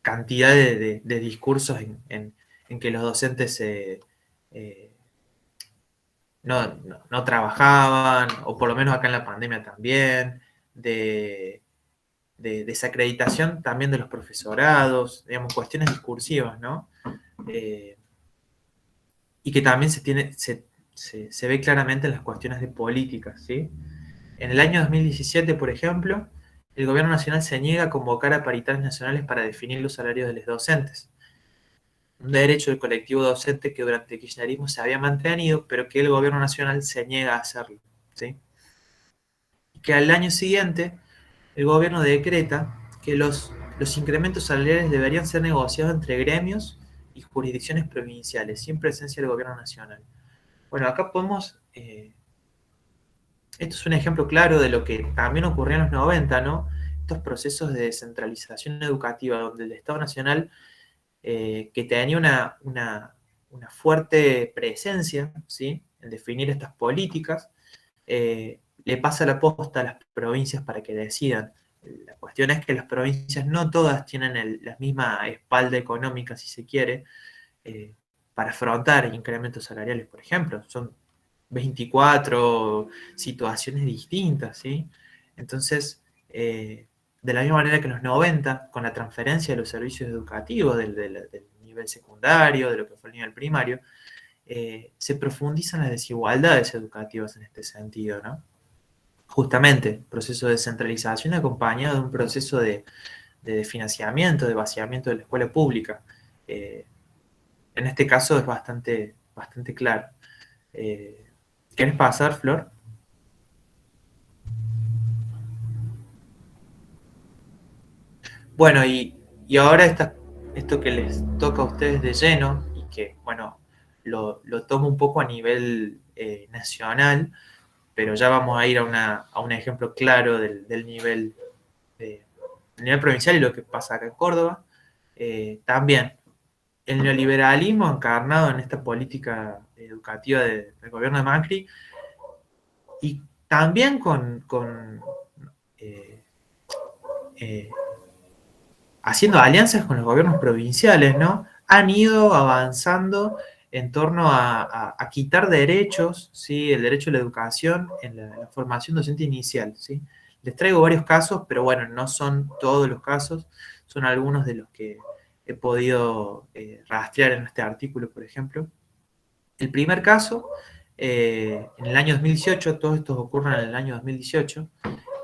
cantidad de discursos en que los docentes no trabajaban, o por lo menos acá en la pandemia también, de desacreditación también de los profesorados, digamos, cuestiones discursivas, ¿no? Y que también se ve claramente en las cuestiones de políticas, ¿sí? En el año 2017, por ejemplo, el gobierno nacional se niega a convocar a paritarias nacionales para definir los salarios de los docentes. Un derecho del colectivo docente que durante el kirchnerismo se había mantenido, pero que el gobierno nacional se niega a hacerlo, ¿sí? Y que al año siguiente, el gobierno decreta que los incrementos salariales deberían ser negociados entre gremios y jurisdicciones provinciales, sin presencia del gobierno nacional. Bueno, acá podemos... esto es un ejemplo claro de lo que también ocurrió en los 90, ¿no? Estos procesos de descentralización educativa, donde el Estado Nacional, que tenía una fuerte presencia, ¿sí?, en definir estas políticas, le pasa la posta a las provincias para que decidan. La cuestión es que las provincias no todas tienen la misma espalda económica, si se quiere, para afrontar incrementos salariales, por ejemplo. Son 24 situaciones distintas, ¿sí? Entonces, de la misma manera que en los 90, con la transferencia de los servicios educativos del nivel secundario, de lo que fue el nivel primario, se profundizan las desigualdades educativas en este sentido, ¿no? Justamente, proceso de descentralización acompañado de un proceso de financiamiento, de vaciamiento de la escuela pública. En este caso es bastante claro. ¿Querés pasar, Flor? Bueno, y ahora esto que les toca a ustedes de lleno, y que, bueno, lo tomo un poco a nivel nacional, pero ya vamos a ir a un ejemplo claro del nivel provincial y lo que pasa acá en Córdoba. También, el neoliberalismo encarnado en esta política educativa del gobierno de Macri, y también haciendo alianzas con los gobiernos provinciales, ¿no? Han ido avanzando en torno a quitar derechos, ¿sí? El derecho a la educación en la formación docente inicial, ¿sí? Les traigo varios casos, pero bueno, no son todos los casos, son algunos de los que he podido rastrear en este artículo, por ejemplo. El primer caso, en el año 2018, todos estos ocurren en el año 2018,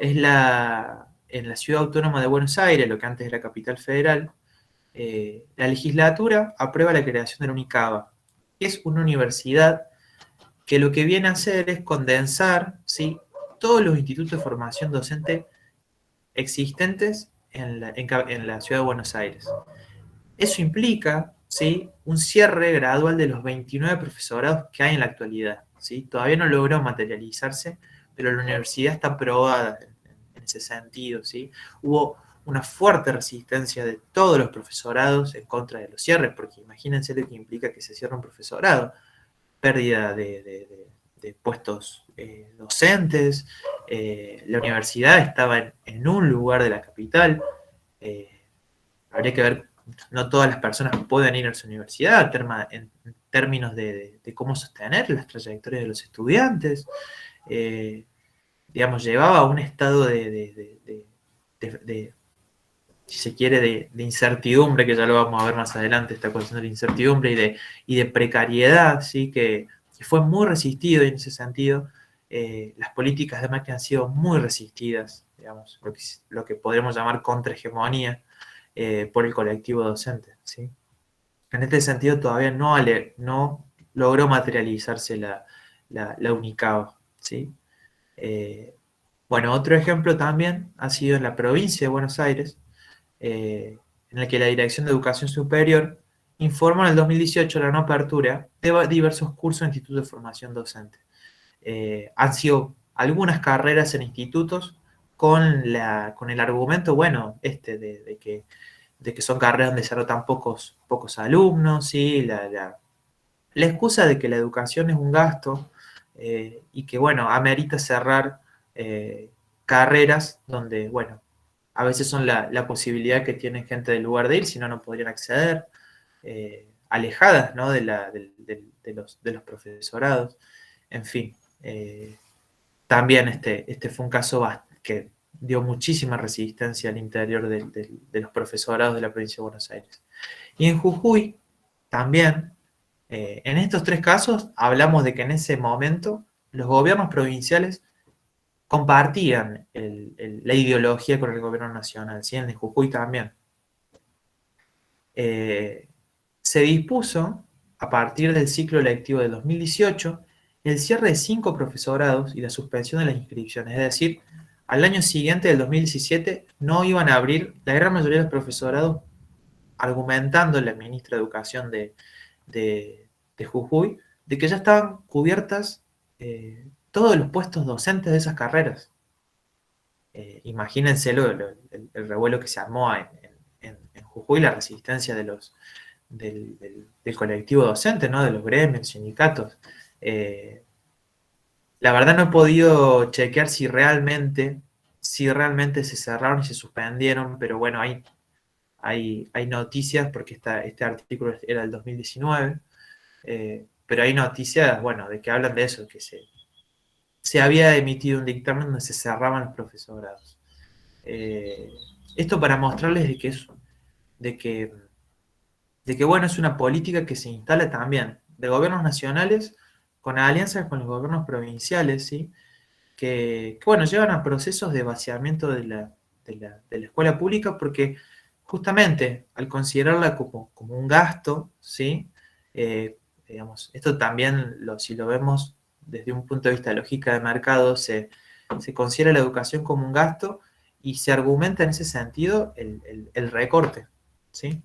es en la Ciudad Autónoma de Buenos Aires, lo que antes era Capital Federal. La legislatura aprueba la creación de la UNICABA, que es una universidad que lo que viene a hacer es condensar, ¿sí?, todos los institutos de formación docente existentes en la Ciudad de Buenos Aires. Eso implica, ¿sí?, un cierre gradual de los 29 profesorados que hay en la actualidad, ¿sí? Todavía no logró materializarse, pero la universidad está aprobada en ese sentido, ¿sí? Hubo una fuerte resistencia de todos los profesorados en contra de los cierres, porque imagínense lo que implica que se cierre un profesorado: pérdida de puestos docentes. La universidad estaba en un lugar de la capital. Habría que ver, no todas las personas pueden ir a su universidad en términos de cómo sostener las trayectorias de los estudiantes. Digamos, llevaba a un estado si se quiere, de incertidumbre, que ya lo vamos a ver más adelante, esta cuestión de la incertidumbre y de precariedad, ¿sí?, que fue muy resistido en ese sentido. las políticas de Macri han sido muy resistidas, digamos, lo que podríamos llamar contrahegemonía por el colectivo docente, ¿sí? En este sentido todavía no logró materializarse la UNICAB, ¿sí? Bueno, otro ejemplo también ha sido en la provincia de Buenos Aires, en el que la Dirección de Educación Superior informó en el 2018 la no apertura de diversos cursos en institutos de formación docente. Han sido algunas carreras en institutos con el argumento, bueno, de que son carreras donde se anotan pocos alumnos, ¿sí? La excusa de que la educación es un gasto y que, bueno, amerita cerrar carreras donde, bueno, a veces son la posibilidad que tienen gente del lugar de ir, si no, no podrían acceder, alejadas, ¿no? de los profesorados, en fin. También este fue un caso que dio muchísima resistencia al interior de los profesorados de la provincia de Buenos Aires. Y en Jujuy también, en estos tres casos, hablamos de que en ese momento los gobiernos provinciales compartían la ideología con el gobierno nacional, ¿sí? En Jujuy también. Se dispuso, a partir del ciclo lectivo del 2018, el cierre de 5 profesorados y la suspensión de las inscripciones, es decir, al año siguiente, del 2017, no iban a abrir la gran mayoría de los profesorados, argumentando la ministra de Educación de Jujuy, de que ya estaban cubiertas todos los puestos docentes de esas carreras. Imagínense el revuelo que se armó en Jujuy, la resistencia del colectivo docente, ¿no? De los gremios, sindicatos. La verdad no he podido chequear si realmente se cerraron y se suspendieron, pero bueno, hay noticias, porque este artículo era del 2019, pero hay noticias, bueno, de que hablan de eso, que se había emitido un dictamen donde se cerraban los profesorados. Esto para mostrarles de que bueno, es una política que se instala también de gobiernos nacionales con alianzas con los gobiernos provinciales, ¿sí? Que bueno, llevan a procesos de vaciamiento de la escuela pública, porque justamente al considerarla como un gasto, ¿sí? Digamos, esto también, si lo vemos desde un punto de vista de lógica de mercado, se considera la educación como un gasto y se argumenta en ese sentido el recorte, ¿sí?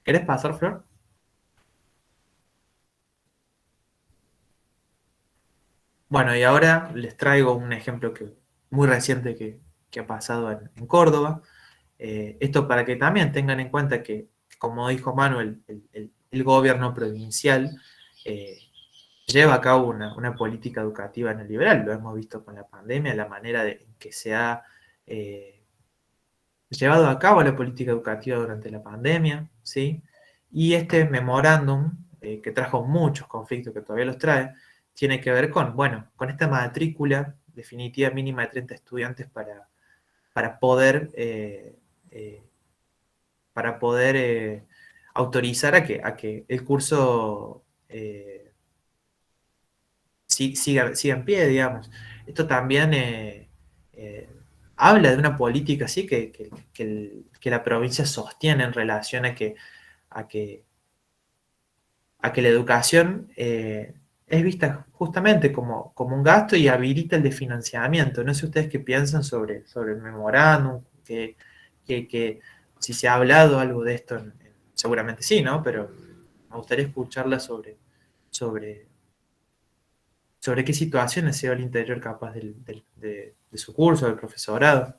¿Querés pasar, Flor? Bueno, y ahora les traigo un ejemplo muy reciente que ha pasado en Córdoba. Esto para que también tengan en cuenta que, como dijo Manuel, el gobierno provincial lleva a cabo una política educativa neoliberal. Lo hemos visto con la pandemia, la manera en que se ha llevado a cabo la política educativa durante la pandemia, ¿sí? Y este memorándum, que trajo muchos conflictos, que todavía los trae, tiene que ver con esta matrícula definitiva mínima de 30 estudiantes para poder autorizar a que el curso siga en pie, digamos. Esto también habla de una política así que la provincia sostiene en relación a que la educación es vista justamente como un gasto y habilita el desfinanciamiento. No sé ustedes qué piensan sobre el memorándum, que si se ha hablado algo de esto, seguramente sí, ¿no? Pero me gustaría escucharla sobre qué situaciones se ve al interior capaz de su curso, del profesorado.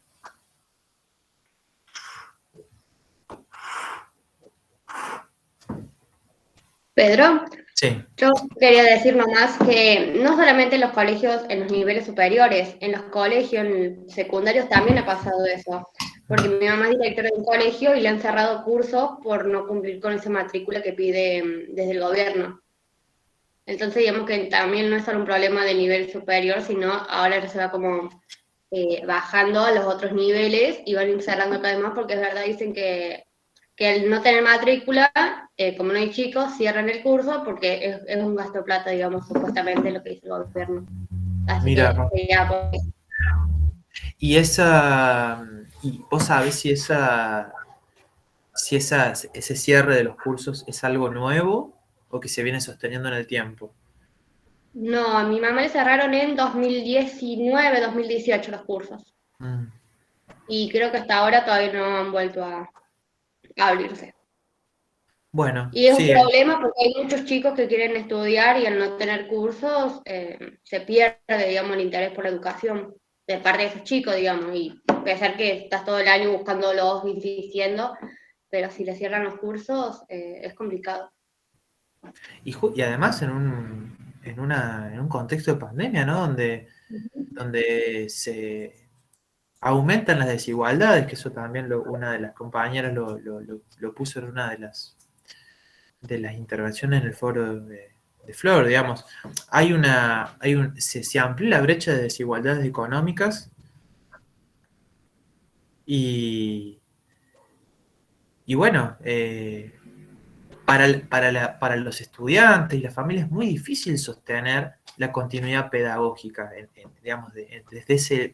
Pedro, Sí. yo quería decir nomás que no solamente en los colegios, en los niveles superiores, en los colegios secundarios también ha pasado eso. Porque mi mamá es directora de un colegio y le han cerrado cursos por no cumplir con esa matrícula que pide desde el gobierno. Entonces, digamos que también no es solo un problema de nivel superior, sino ahora se va como bajando a los otros niveles y van a ir cerrando cada vez más, porque es verdad, dicen que al no tener matrícula, como no hay chicos, cierran el curso porque es un gasto de plata, digamos, supuestamente lo que dice el gobierno. Así Mira, que sería y vos sabés si ese cierre de los cursos es algo nuevo o que se viene sosteniendo en el tiempo. No, a mi mamá le cerraron en 2019, 2018 los cursos. Mm. Y creo que hasta ahora todavía no han vuelto a abrirse. Bueno, Y es un sí, problema porque hay muchos chicos que quieren estudiar y al no tener cursos se pierde, digamos, el interés por la educación de parte de esos chicos, digamos. Y a pesar que estás todo el año buscándolos, insistiendo, pero si le cierran los cursos es complicado. y además en un contexto de pandemia, ¿no? Donde se aumentan las desigualdades, que eso también una de las compañeras lo puso en una de las intervenciones en el foro de Flor, digamos. Se amplió la brecha de desigualdades económicas y, y bueno, para los estudiantes y las familias es muy difícil sostener la continuidad pedagógica, digamos,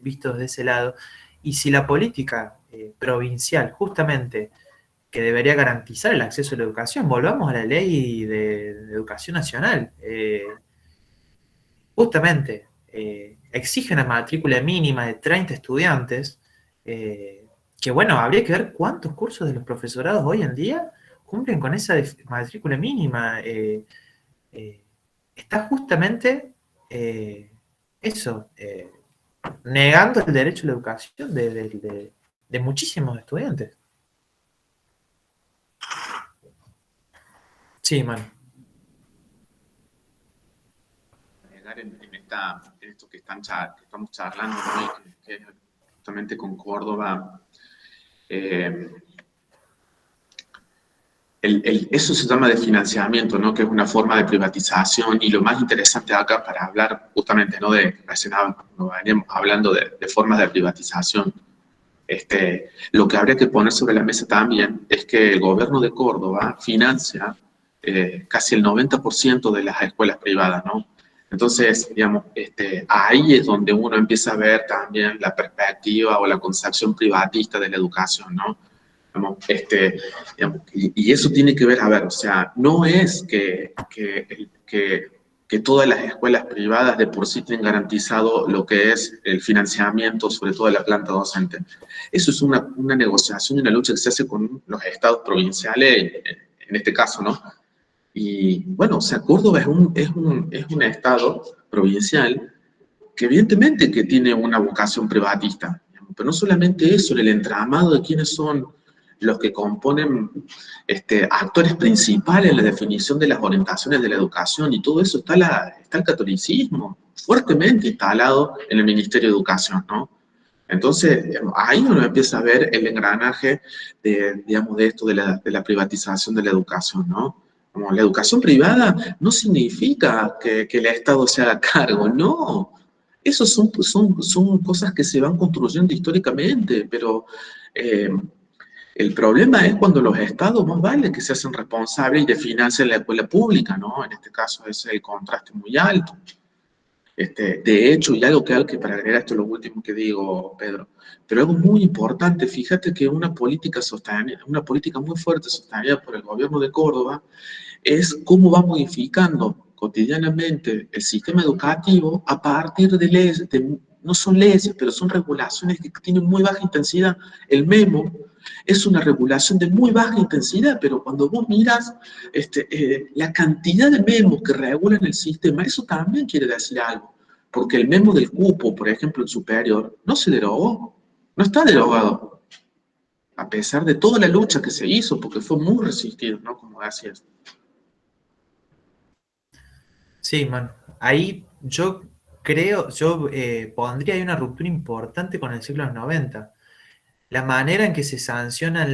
visto desde ese lado. Y si la política provincial, justamente, que debería garantizar el acceso a la educación, volvamos a la ley de educación nacional, justamente exige una matrícula mínima de 30 estudiantes, que bueno, habría que ver cuántos cursos de los profesorados hoy en día cumplen con esa matrícula mínima. Eh, Está justamente eso, negando el derecho a la educación de muchísimos estudiantes. Sí, man. En esto que estamos charlando hoy, que justamente con Córdoba, eso se llama de financiamiento, ¿no? Que es una forma de privatización, y lo más interesante acá para hablar justamente, ¿no? Veníamos hablando de formas de privatización. Lo que habría que poner sobre la mesa también es que el gobierno de Córdoba financia casi el 90% de las escuelas privadas, ¿no? Entonces, digamos, ahí es donde uno empieza a ver también la perspectiva o la concepción privatista de la educación, ¿no? Digamos, y eso tiene que ver, a ver, o sea, no es que todas las escuelas privadas de por sí tienen garantizado lo que es el financiamiento, sobre todo de la planta docente. Eso es una negociación y una lucha que se hace con los estados provinciales, en este caso, ¿no? Y bueno, o sea, Córdoba es un estado provincial que evidentemente que tiene una vocación privatista, pero no solamente eso, en el entramado de quiénes son los que componen actores principales en la definición de las orientaciones de la educación y todo eso, está el catolicismo fuertemente instalado en el Ministerio de Educación, ¿no? Entonces, ahí uno empieza a ver el engranaje digamos, de esto de la privatización de la educación, ¿no? Como la educación privada no significa que el Estado se haga cargo, no. Eso son cosas que se van construyendo históricamente, pero el problema es cuando los estados más vale que se hacen responsables y de financian la escuela pública, ¿no? En este caso es el contraste muy alto. De hecho, y algo que para agregar esto es lo último que digo, Pedro, pero algo muy importante, fíjate que una política muy fuerte sostenida por el gobierno de Córdoba es cómo va modificando cotidianamente el sistema educativo a partir de leyes, no son leyes, pero son regulaciones que tienen muy baja intensidad. El MEMO es una regulación de muy baja intensidad, pero cuando vos miras la cantidad de memos que regulan el sistema, eso también quiere decir algo. Porque el memo del cupo, por ejemplo, en superior, no se derogó, no está derogado, a pesar de toda la lucha que se hizo, porque fue muy resistido, ¿no? Como decías. Sí, man. Ahí yo creo, yo pondría ahí una ruptura importante con el siglo de los 90. La manera en que se sanciona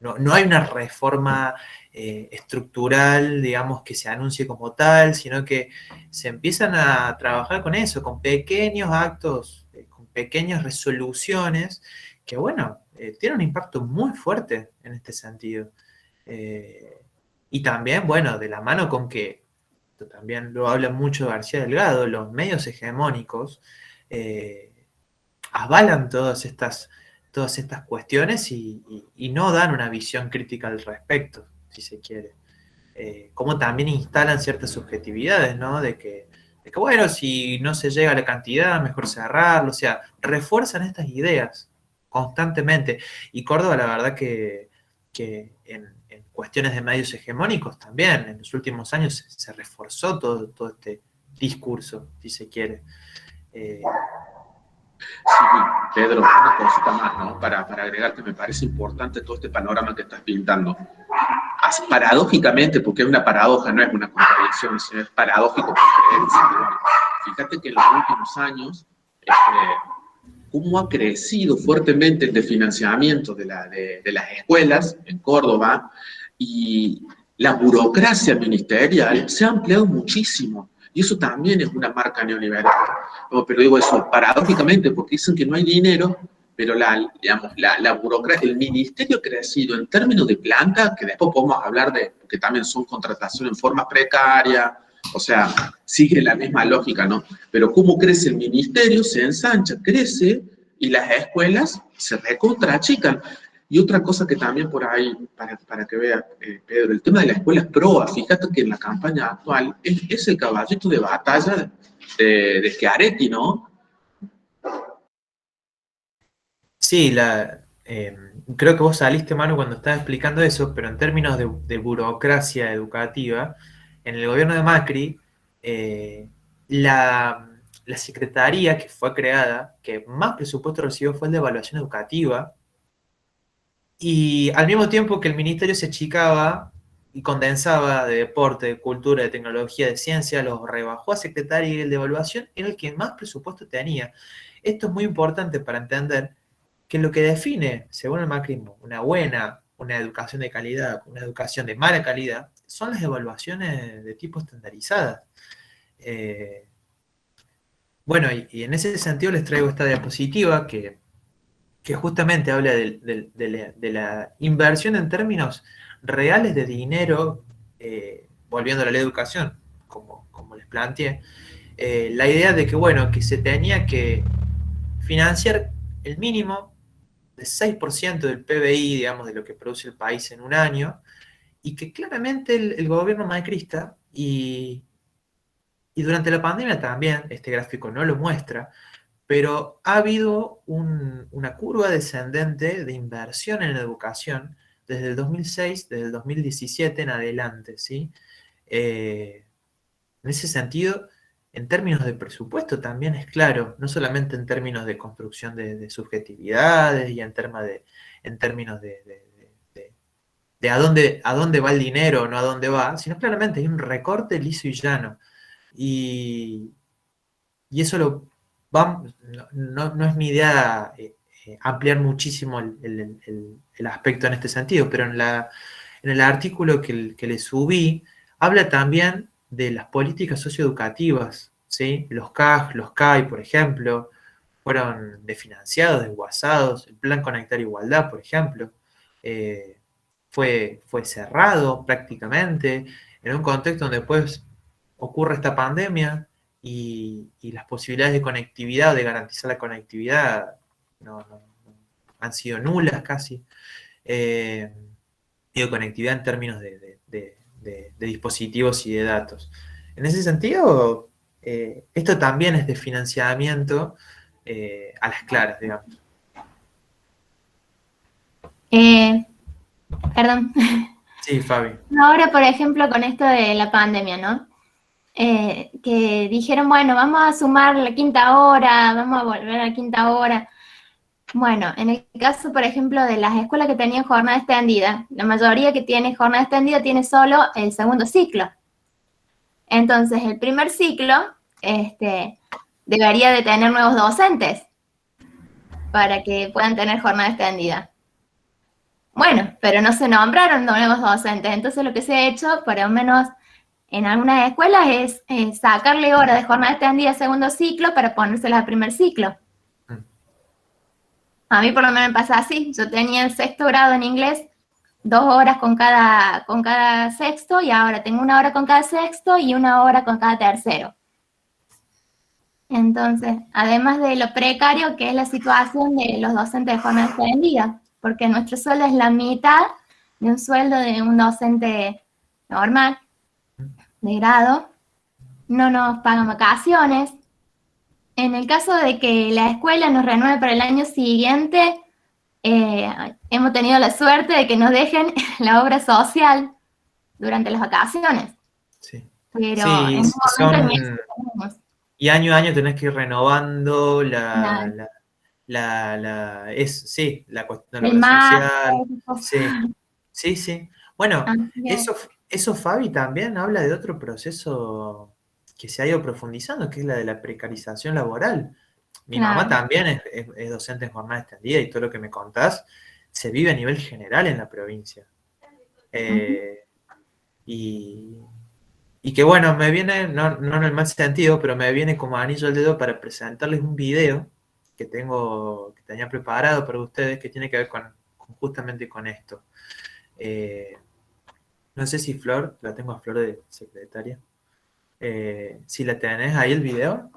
no hay una reforma estructural, digamos, que se anuncie como tal, sino que se empiezan a trabajar con eso, con pequeños actos, con pequeñas resoluciones, que bueno, tienen un impacto muy fuerte en este sentido. Y también, bueno, de la mano con que esto también lo habla mucho García Delgado, los medios hegemónicos avalan todas estas cuestiones y no dan una visión crítica al respecto, si se quiere. Como también instalan ciertas subjetividades, ¿no? De que, bueno, si no se llega a la cantidad, mejor cerrarlo, o sea, refuerzan estas ideas constantemente. Y Córdoba, la verdad que en cuestiones de medios hegemónicos también, en los últimos años se reforzó todo este discurso, si se quiere. Sí, Pedro, una cosita más, ¿no? Para agregarte, me parece importante todo este panorama que estás pintando. Paradójicamente, porque es una paradoja, no es una contradicción, sino es paradójico porque es desigual. Fíjate que en los últimos años, cómo ha crecido fuertemente el desfinanciamiento de las escuelas en Córdoba, y la burocracia ministerial se ha ampliado muchísimo. Y eso también es una marca neoliberal. No, pero digo eso paradójicamente, porque dicen que no hay dinero, pero la burocracia, el ministerio ha crecido en términos de planta, que después podemos hablar de, que también son contratación en forma precaria, o sea, sigue la misma lógica, ¿no? Pero cómo crece el ministerio, se ensancha, crece, y las escuelas se recontrachican. Y otra cosa que también por ahí, para que vea, Pedro, el tema de las escuelas PROA, fíjate que en la campaña actual es el caballito de batalla de Schiaretti, ¿no? Sí, creo que vos saliste, Manu, cuando estabas explicando eso, pero en términos de burocracia educativa, en el gobierno de Macri, la secretaría que fue creada, que más presupuesto recibió fue el de evaluación educativa, y al mismo tiempo que el ministerio se achicaba y condensaba de deporte, de cultura, de tecnología, de ciencia, los rebajó a secretaria, y el de evaluación era el que más presupuesto tenía. Esto es muy importante para entender que lo que define, según el macrismo, una educación de calidad, una educación de mala calidad, son las evaluaciones de tipo estandarizadas. Bueno, y en ese sentido les traigo esta diapositiva que justamente habla de la inversión en términos reales de dinero, volviendo a la ley de educación, como les planteé, la idea de que, bueno, que se tenía que financiar el mínimo de 6% del PBI, digamos, de lo que produce el país en un año, y que claramente el gobierno macrista, y durante la pandemia también, este gráfico no lo muestra, pero ha habido una curva descendente de inversión en la educación desde el 2006, desde el 2017 en adelante, ¿sí? En ese sentido, en términos de presupuesto también es claro, no solamente en términos de construcción de subjetividades y en términos de a dónde va el dinero o no a dónde va, sino claramente hay un recorte liso y llano. Y eso no es mi idea ampliar muchísimo el aspecto en este sentido, pero en el artículo que le subí, habla también de las políticas socioeducativas, ¿sí? Los CAG, los CAI, por ejemplo, fueron desfinanciados, desguazados. El Plan Conectar Igualdad, por ejemplo, fue cerrado prácticamente en un contexto donde después ocurre esta pandemia y las posibilidades de conectividad, de garantizar la conectividad, han sido nulas casi. Digo, conectividad en términos de dispositivos y de datos. En ese sentido, esto también es de financiamiento a las claras, digamos. Perdón. Sí, Fabi. Ahora, por ejemplo, con esto de la pandemia, ¿no? Que dijeron, bueno, vamos a sumar la quinta hora, vamos a volver a la quinta hora. Bueno, en el caso, por ejemplo, de las escuelas que tenían jornada extendida, la mayoría que tiene jornada extendida tiene solo el segundo ciclo. Entonces, el primer ciclo debería de tener nuevos docentes para que puedan tener jornada extendida. Bueno, pero no se nombraron nuevos docentes, entonces lo que se ha hecho, por lo menos en algunas escuelas, es sacarle horas de jornada extendida al segundo ciclo para ponérselas al primer ciclo. A mí por lo menos me pasa así. Yo tenía el 6º grado en inglés, 2 horas con cada sexto, y ahora tengo 1 hora con cada sexto y 1 hora con cada tercero. Entonces, además de lo precario que es la situación de los docentes de jornada extendida, porque nuestro sueldo es la mitad de un sueldo de un docente normal, de grado, no nos pagan vacaciones. En el caso de que la escuela nos renueve para el año siguiente, hemos tenido la suerte de que nos dejen la obra social durante las vacaciones. Sí. Pero Sí, en un momento ni eso son... tenemos. Y año a año tenés que ir renovando Nada. sí, la cuestión de la El obra mar, social. esas cosas. Sí, sí, sí. Bueno, Así que, eso Fabi también habla de otro proceso que se ha ido profundizando, que es la de la precarización laboral. Mi mamá claro. también es docente en jornada extendida y todo lo que me contás se vive a nivel general en la provincia. Y, y que bueno, me viene, no en el mal sentido, pero me viene como anillo al dedo para presentarles un video que tenía preparado para ustedes que tiene que ver justamente con esto. No sé si Flor, la tengo a Flor de secretaria. Si la tenés ahí el video,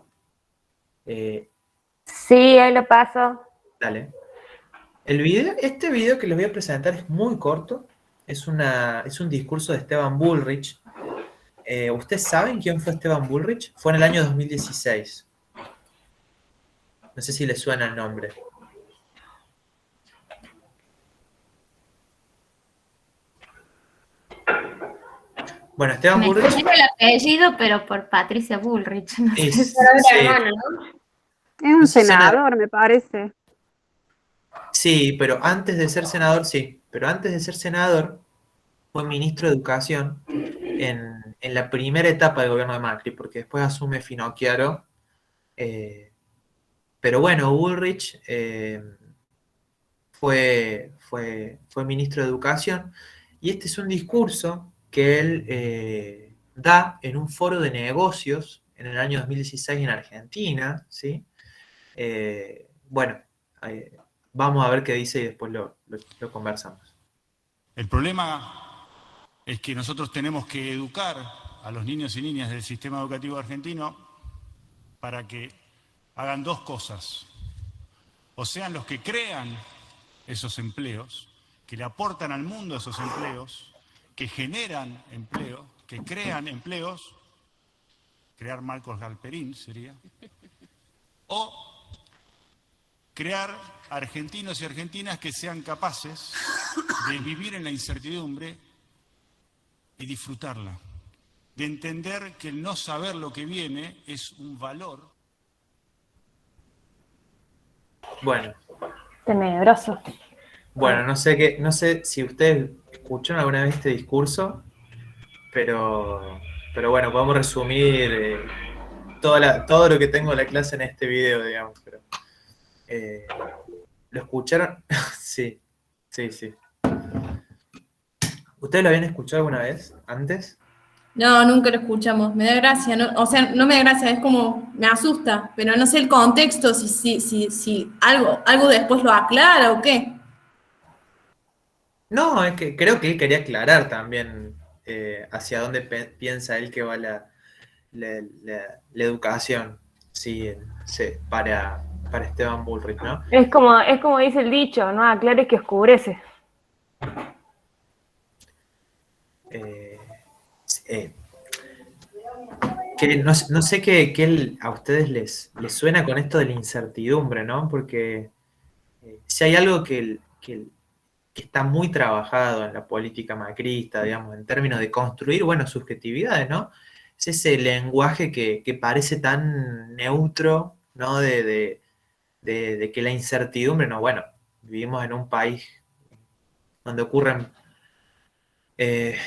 Sí, ahí lo paso. dale. Este video que les voy a presentar es muy corto. Es un discurso de Esteban Bullrich. ¿Ustedes saben quién fue Esteban Bullrich? Fue en el año 2016. No sé si les suena el nombre. Bueno, Esteban Me Bullrich suena el apellido, pero por Patricia Bullrich, no sé. es, Pero sí, era hermano, ¿no? Es un no sé si suena- senador, me parece. sí, pero antes de ser senador, sí. Pero antes de ser senador, fue ministro de Educación en la primera etapa del gobierno de Macri, porque después asume Finocchiaro. Pero bueno, Bullrich fue ministro de Educación, y este es un discurso que él da en un foro de negocios en el año 2016 en Argentina, ¿sí? Bueno, vamos a ver qué dice y después lo conversamos. El problema es que nosotros tenemos que educar a los niños y niñas del sistema educativo argentino para que hagan 2 cosas. O sean los que crean esos empleos, que le aportan al mundo esos empleos, que generan empleo, que crean empleos, crear Marcos Galperín sería, o crear argentinos y argentinas que sean capaces de vivir en la incertidumbre y disfrutarla, de entender que el no saber lo que viene es un valor. Bueno, Tenebroso. bueno, no sé si ustedes escucharon alguna vez este discurso, pero bueno, podemos resumir todo lo que tengo de la clase en este video, digamos. Pero, ¿lo escucharon? Sí, sí, sí. ¿Ustedes lo habían escuchado alguna vez antes? No, nunca lo escuchamos. Me da gracia, no, o sea, no me da gracia, es como, me asusta, pero no sé el contexto, si algo después lo aclara o qué. No, es que creo que él quería aclarar también hacia dónde piensa él que va la educación, sí, para Esteban Bullrich, ¿no? Es como dice el dicho, no aclares que oscurece. Que no sé qué a ustedes les suena con esto de la incertidumbre, ¿no? Porque si hay algo que está muy trabajado en la política macrista, digamos, en términos de construir, bueno, subjetividades, ¿no? Es ese lenguaje que parece tan neutro, ¿no? De que la incertidumbre, no, bueno, vivimos en un país donde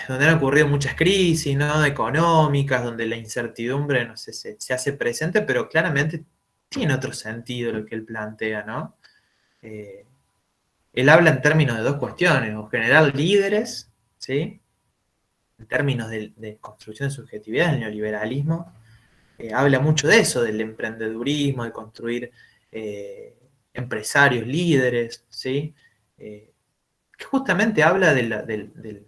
donde han ocurrido muchas crisis, ¿no? Económicas, donde la incertidumbre, no sé, se hace presente, pero claramente tiene otro sentido lo que él plantea, ¿no? Él habla en términos de 2 cuestiones, o generar líderes, ¿sí? En términos de construcción de subjetividad, el neoliberalismo habla mucho de eso, del emprendedurismo, de construir empresarios líderes, ¿sí? que justamente habla desde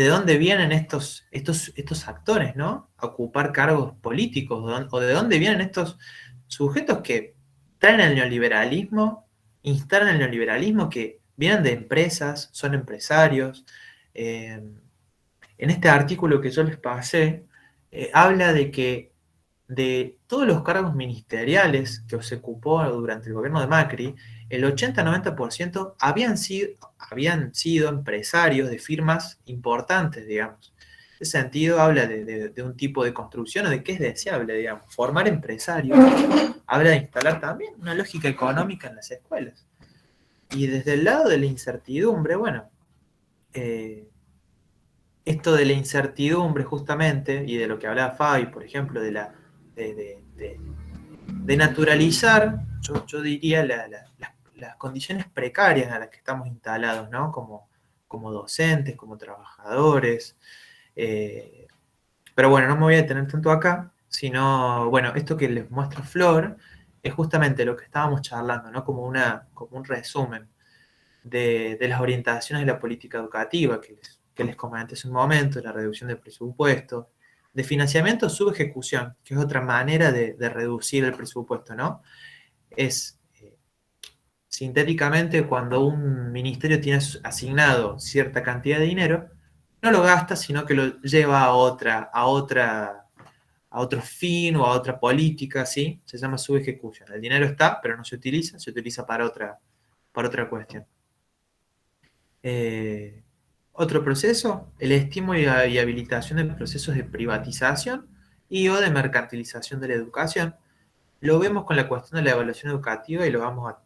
dónde vienen estos actores, ¿no? A ocupar cargos políticos, o de dónde vienen estos sujetos que traen el neoliberalismo, instalan el neoliberalismo, que vienen de empresas, son empresarios. En este artículo que yo les pasé, habla de que de todos los cargos ministeriales que se ocupó durante el gobierno de Macri, el 80-90% habían sido empresarios de firmas importantes, digamos. En ese sentido habla de un tipo de construcción o de qué es deseable, digamos. Formar empresarios habla de instalar también una lógica económica en las escuelas. Y desde el lado de la incertidumbre, bueno, esto de la incertidumbre justamente, y de lo que hablaba Fabi, por ejemplo, de naturalizar, yo diría, las condiciones precarias a las que estamos instalados, ¿no? Como docentes, como trabajadores. Pero bueno, no me voy a detener tanto acá, sino, bueno, esto que les muestra Flor es justamente lo que estábamos charlando, ¿no? Como un resumen de las orientaciones de la política educativa que les comenté hace un momento, la reducción del presupuesto, de financiamiento subejecución, que es otra manera de reducir el presupuesto, ¿no? Es, sintéticamente, cuando un ministerio tiene asignado cierta cantidad de dinero, no lo gasta, sino que lo lleva a otro fin o a otra política, ¿sí? Se llama subejecución. El dinero está, pero no se utiliza para otra cuestión. Otro proceso, el estímulo y habilitación de procesos de privatización o de mercantilización de la educación. Lo vemos con la cuestión de la evaluación educativa y lo vamos a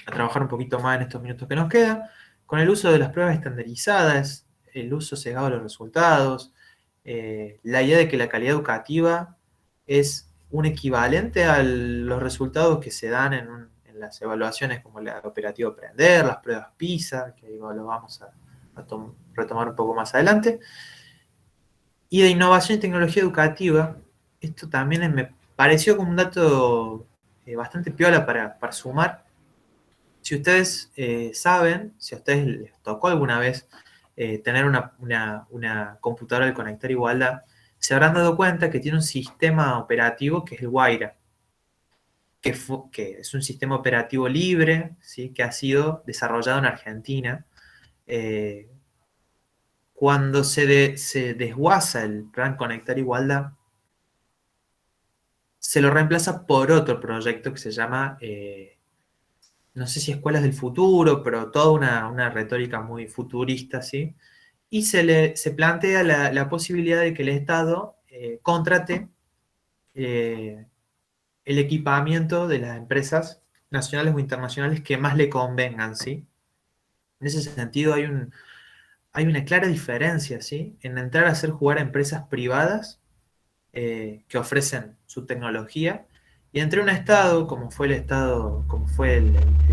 trabajar un poquito más en estos minutos que nos quedan, con el uso de las pruebas estandarizadas, el uso sesgado de los resultados, la idea de que la calidad educativa es un equivalente a los resultados que se dan en las evaluaciones como la operativa Aprender, las pruebas PISA, que lo vamos a retomar un poco más adelante. Y de innovación y tecnología educativa, esto también me pareció como un dato bastante piola para sumar. Si ustedes saben, si a ustedes les tocó alguna vez tener una computadora de Conectar Igualdad, se habrán dado cuenta que tiene un sistema operativo que es el Guaira, que es un sistema operativo libre, ¿sí? Que ha sido desarrollado en Argentina. Cuando se desguaza el plan Conectar Igualdad, se lo reemplaza por otro proyecto que se llama, no sé si Escuelas del Futuro, pero toda una retórica muy futurista, ¿sí? Y se plantea la posibilidad de que el Estado contrate el equipamiento de las empresas nacionales o internacionales que más le convengan, ¿sí? En ese sentido hay una clara diferencia, ¿sí? En entrar a hacer jugar a empresas privadas que ofrecen su tecnología y entre un Estado, como fue el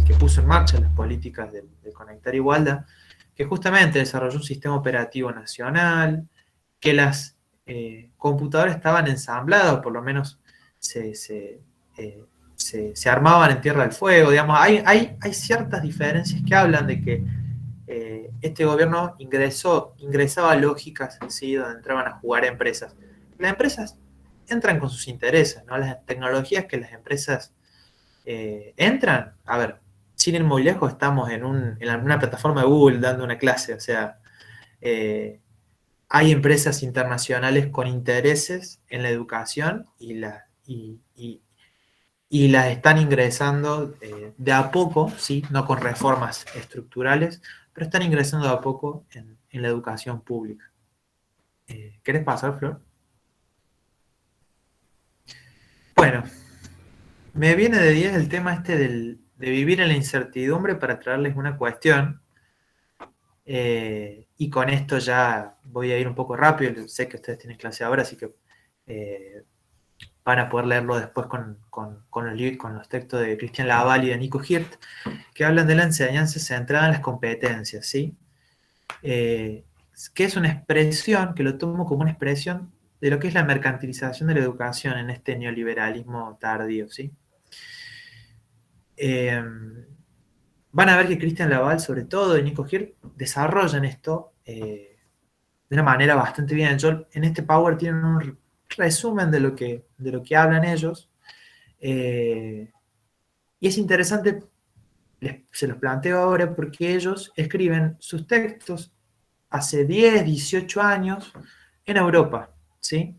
que puso en marcha las políticas de Conectar Igualdad, que justamente desarrolló un sistema operativo nacional, que las computadoras estaban ensambladas, por lo menos se armaban en Tierra del Fuego, digamos, hay ciertas diferencias que hablan de que este gobierno ingresaba lógicas, ¿sí? Donde entraban a jugar empresas. Las empresas entran con sus intereses, ¿no? Las tecnologías que las empresas entran, a ver, sin ir muy lejos, estamos en una plataforma de Google dando una clase, o sea, hay empresas internacionales con intereses en la educación y las están ingresando de a poco, ¿sí? No con reformas estructurales, pero están ingresando de a poco en la educación pública. ¿Querés pasar, Flor? Bueno, me viene de 10 el tema este de vivir en la incertidumbre para traerles una cuestión. Y con esto ya voy a ir un poco rápido, sé que ustedes tienen clase ahora, así que van a poder leerlo después con los textos de Cristian Laval y de Nico Hirt, que hablan de la enseñanza centrada en las competencias, ¿sí? Que es una expresión, que lo tomo como una expresión de lo que es la mercantilización de la educación en este neoliberalismo tardío, ¿sí? van a ver que Christian Laval, sobre todo, y Nico Gil, desarrollan esto de una manera bastante bien. Yo en este Power tienen un resumen de lo que hablan ellos. Y es interesante, se los planteo ahora, porque ellos escriben sus textos hace 10, 18 años en Europa, ¿sí?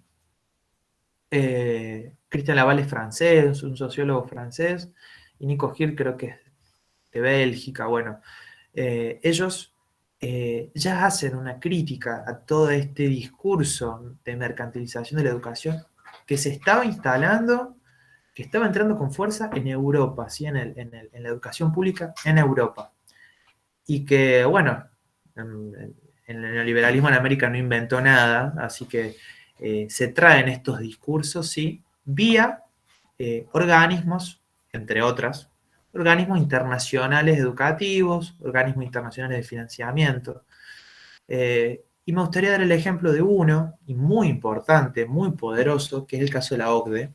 Christian Laval es francés, un sociólogo francés, y Nico Gil creo que es de Bélgica. Bueno, ellos ya hacen una crítica a todo este discurso de mercantilización de la educación que se estaba instalando, que estaba entrando con fuerza en Europa, ¿sí? En la educación pública en Europa. Y que, bueno, en el neoliberalismo en América no inventó nada, así que se traen estos discursos, ¿sí? Vía organismos, entre otras, organismos internacionales educativos, organismos internacionales de financiamiento. Y me gustaría dar el ejemplo de uno, y muy importante, muy poderoso, que es el caso de la OCDE,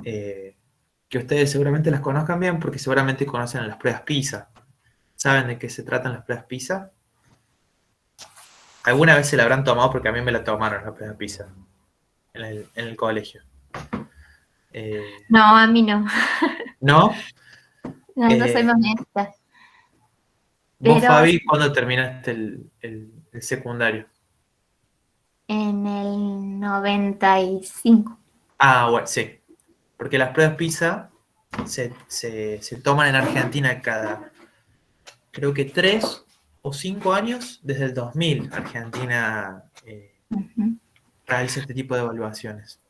que ustedes seguramente las conozcan bien porque seguramente conocen las pruebas PISA. ¿Saben de qué se tratan las pruebas PISA? Alguna vez se la habrán tomado porque a mí me la tomaron las pruebas PISA en el colegio. No, a mí no. ¿No? No, yo soy más honesta. ¿Vos, Pero Fabi, cuándo terminaste el secundario? en el 95. Ah, bueno, sí. Porque las pruebas PISA se toman en Argentina cada, creo que 3 o 5 años, desde el 2000. Argentina realiza este tipo de evaluaciones.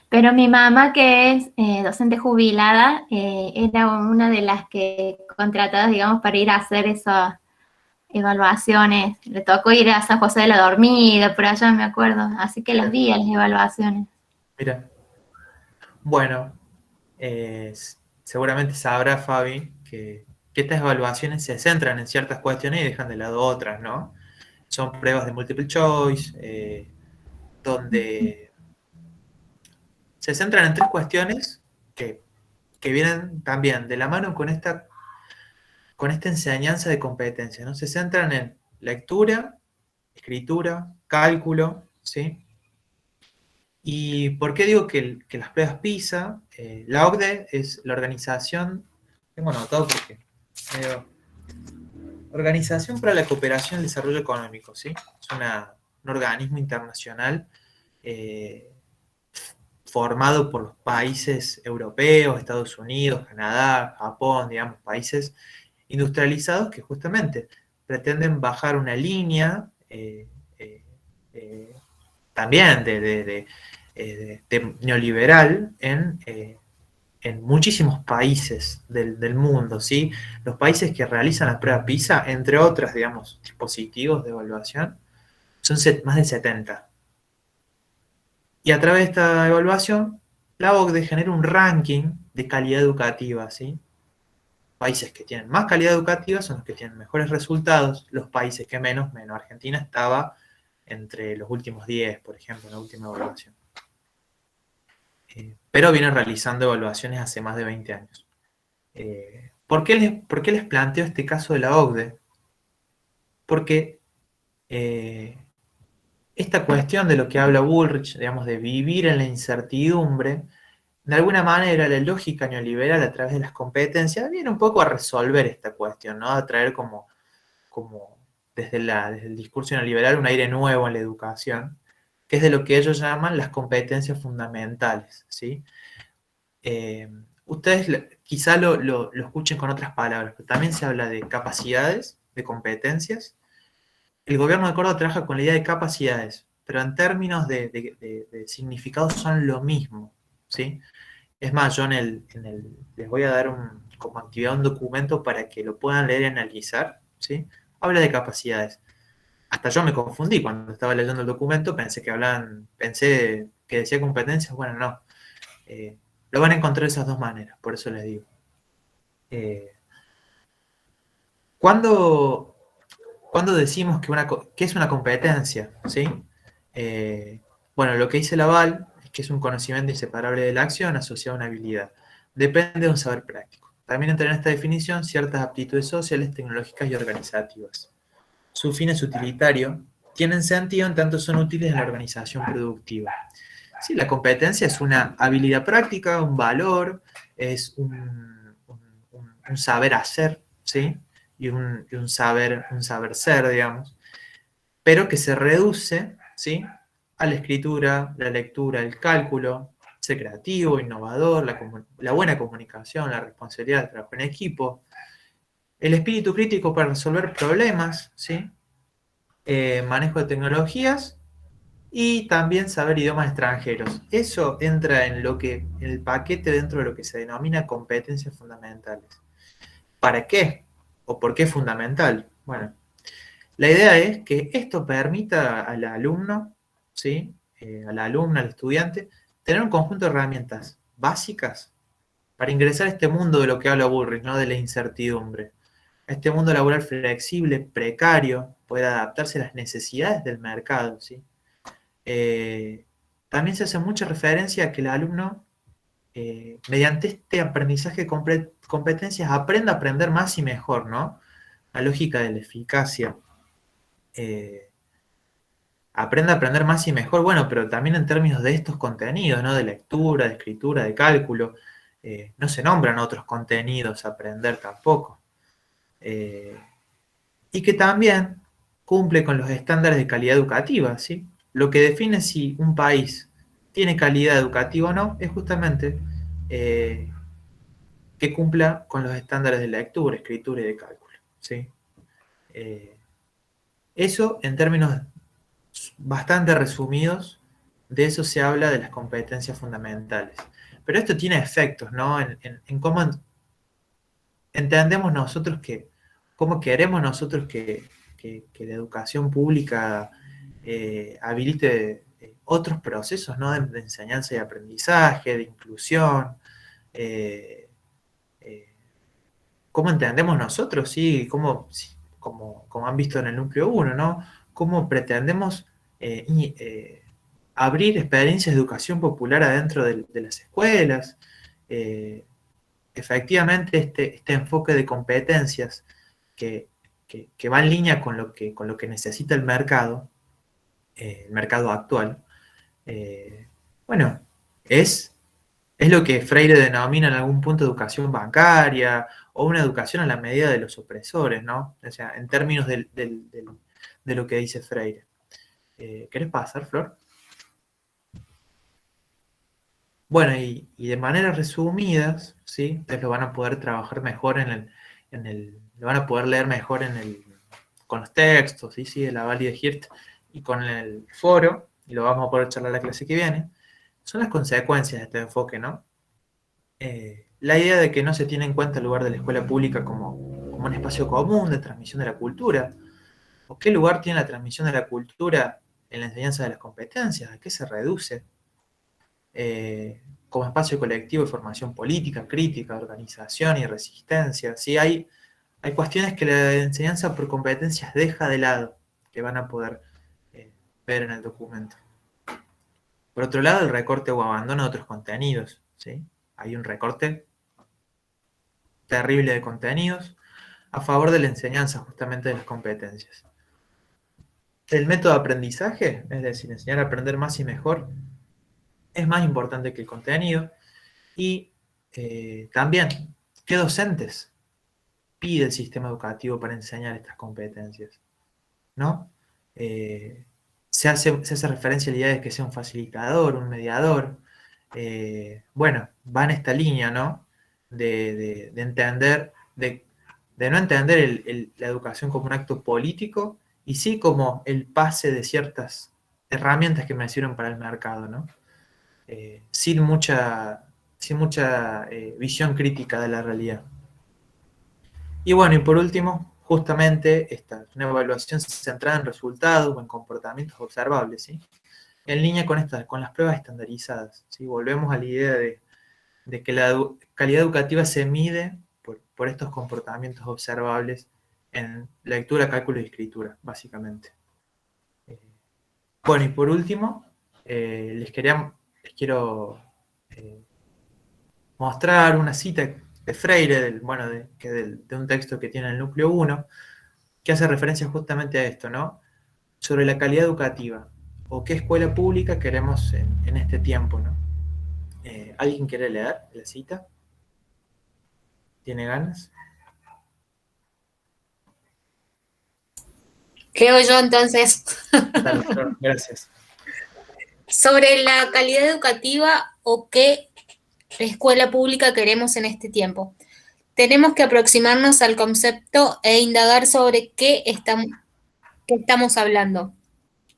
Pero mi mamá, que es docente jubilada, era una de las que contratadas, digamos, para ir a hacer esas evaluaciones. Le tocó ir a San José de la Dormida, por allá me acuerdo. Así que las vi a las evaluaciones. Mira. Bueno, seguramente sabrá, Fabi, que estas evaluaciones se centran en ciertas cuestiones y dejan de lado otras, ¿no? Son pruebas de multiple choice, donde se centran en 3 cuestiones que vienen también de la mano con esta enseñanza de competencia, ¿no? Se centran en lectura, escritura, cálculo, ¿sí? ¿Y por qué digo que las pruebas PISA, la OCDE es la organización, tengo anotado porque, Organización para la Cooperación y el Desarrollo Económico, ¿sí? Es un organismo internacional formado por los países europeos, Estados Unidos, Canadá, Japón, digamos, países industrializados que justamente pretenden bajar una línea también de neoliberal en muchísimos países del mundo, ¿sí? Los países que realizan la prueba PISA, entre otras, digamos, dispositivos de evaluación, son más de 70. Y a través de esta evaluación, la OCDE genera un ranking de calidad educativa, ¿sí? Países que tienen más calidad educativa son los que tienen mejores resultados, los países que menos. Argentina estaba entre los últimos 10, por ejemplo, en la última evaluación. Pero vienen realizando evaluaciones hace más de 20 años. ¿Por qué les planteo este caso de la OCDE? Porque esta cuestión de lo que habla Bullrich, digamos, de vivir en la incertidumbre, de alguna manera la lógica neoliberal a través de las competencias viene un poco a resolver esta cuestión, ¿no? A traer como desde el discurso neoliberal un aire nuevo en la educación, que es de lo que ellos llaman las competencias fundamentales, ¿sí? Ustedes quizá lo escuchen con otras palabras, pero también se habla de capacidades, de competencias. El gobierno de Córdoba trabaja con la idea de capacidades, pero en términos de significado son lo mismo, ¿sí? Es más, yo les voy a dar como actividad un documento para que lo puedan leer y analizar, ¿sí? Habla de capacidades. Hasta yo me confundí cuando estaba leyendo el documento, pensé que decía competencias, bueno, no. Lo van a encontrar de esas dos maneras, por eso les digo. ¿Cuándo decimos que es una competencia? ¿Sí? Bueno, lo que dice Laval es que es un conocimiento inseparable de la acción asociado a una habilidad. Depende de un saber práctico. también entran en esta definición ciertas aptitudes sociales, tecnológicas y organizativas. Sus fines utilitarios tienen sentido en tanto son útiles en la organización productiva. Sí, la competencia es una habilidad práctica, un valor, es un saber hacer, ¿sí? Y un saber ser, digamos, pero que se reduce, ¿sí?, a la escritura, la lectura, el cálculo, ser creativo, innovador, la buena comunicación, la responsabilidad del trabajo en equipo, el espíritu crítico para resolver problemas, ¿sí?, manejo de tecnologías y también saber idiomas extranjeros. Eso entra en el paquete dentro de lo que se denomina competencias fundamentales. ¿Para qué? ¿O por qué es fundamental? Bueno, la idea es que esto permita al alumno, ¿sí?, a la alumna, al estudiante, tener un conjunto de herramientas básicas para ingresar a este mundo de lo que habla Bullrich, ¿no?, de la incertidumbre. A este mundo laboral flexible, precario, poder adaptarse a las necesidades del mercado, ¿sí? También se hace mucha referencia a que el alumno, mediante este aprendizaje de competencias, aprenda a aprender más y mejor, ¿no? La lógica de la eficacia. Aprenda a aprender más y mejor, bueno, pero también en términos de estos contenidos, ¿no? De lectura, de escritura, de cálculo. No se nombran otros contenidos a aprender tampoco. Y que también cumple con los estándares de calidad educativa, ¿sí? Lo que define si un país tiene calidad educativa o no es justamente que cumpla con los estándares de lectura, escritura y de cálculo, ¿sí? Eso en términos bastante resumidos, de eso se habla de las competencias fundamentales. Pero esto tiene efectos, ¿no? En cómo entendemos nosotros cómo queremos nosotros que la educación pública habilite otros procesos, ¿no?, de enseñanza y aprendizaje, de inclusión. ¿Cómo entendemos nosotros? Sí, como han visto en el núcleo 1, ¿no? ¿Cómo pretendemos abrir experiencias de educación popular adentro de las escuelas? Efectivamente, este enfoque de competencias que va en línea con lo que necesita el mercado actual, bueno, es lo que Freire denomina en algún punto educación bancaria o una educación a la medida de los opresores, ¿no? O sea, en términos de lo que dice Freire. ¿Querés pasar, Flor? Bueno, y de maneras resumidas, ¿sí? Ustedes lo van a poder trabajar mejor lo van a poder leer mejor con los textos, ¿sí? De la Valli de Hirt y con el foro, y lo vamos a poder charlar la clase que viene. Son las consecuencias de este enfoque, ¿no? La idea de que no se tiene en cuenta el lugar de la escuela pública como un espacio común de transmisión de la cultura, o qué lugar tiene la transmisión de la cultura en la enseñanza de las competencias, a qué se reduce, como espacio colectivo de formación política, crítica, organización y resistencia. ¿Sí? Hay cuestiones que la enseñanza por competencias deja de lado, que van a poder ver en el documento. Por otro lado, el recorte o abandono de otros contenidos, ¿sí? Hay un recorte terrible de contenidos a favor de la enseñanza justamente de las competencias. El método de aprendizaje, es decir, enseñar a aprender más y mejor, es más importante que el contenido. Y también, ¿qué docentes pide el sistema educativo para enseñar estas competencias? ¿No? Se hace referencia a la idea de que sea un facilitador, un mediador. Bueno, va en esta línea, ¿no? De entender, de no entender la educación como un acto político, y sí como el pase de ciertas herramientas que me sirven para el mercado, ¿no? Sin mucha visión crítica de la realidad. Y bueno, y por último, justamente esta es una evaluación centrada en resultados o en comportamientos observables, ¿sí? En línea con las pruebas estandarizadas, ¿sí? Volvemos a la idea de que la calidad educativa se mide por estos comportamientos observables en lectura, cálculo y escritura, básicamente. Bueno, y por último, les quiero mostrar una cita Freire, de un texto que tiene el núcleo 1, que hace referencia justamente a esto, ¿no? Sobre la calidad educativa, o qué escuela pública queremos en este tiempo, ¿no? ¿Alguien quiere leer la cita? ¿Tiene ganas? Leo yo entonces. Dale, Flor, gracias. Sobre la calidad educativa o qué escuela pública queremos en este tiempo. Tenemos que aproximarnos al concepto e indagar sobre qué estamos hablando.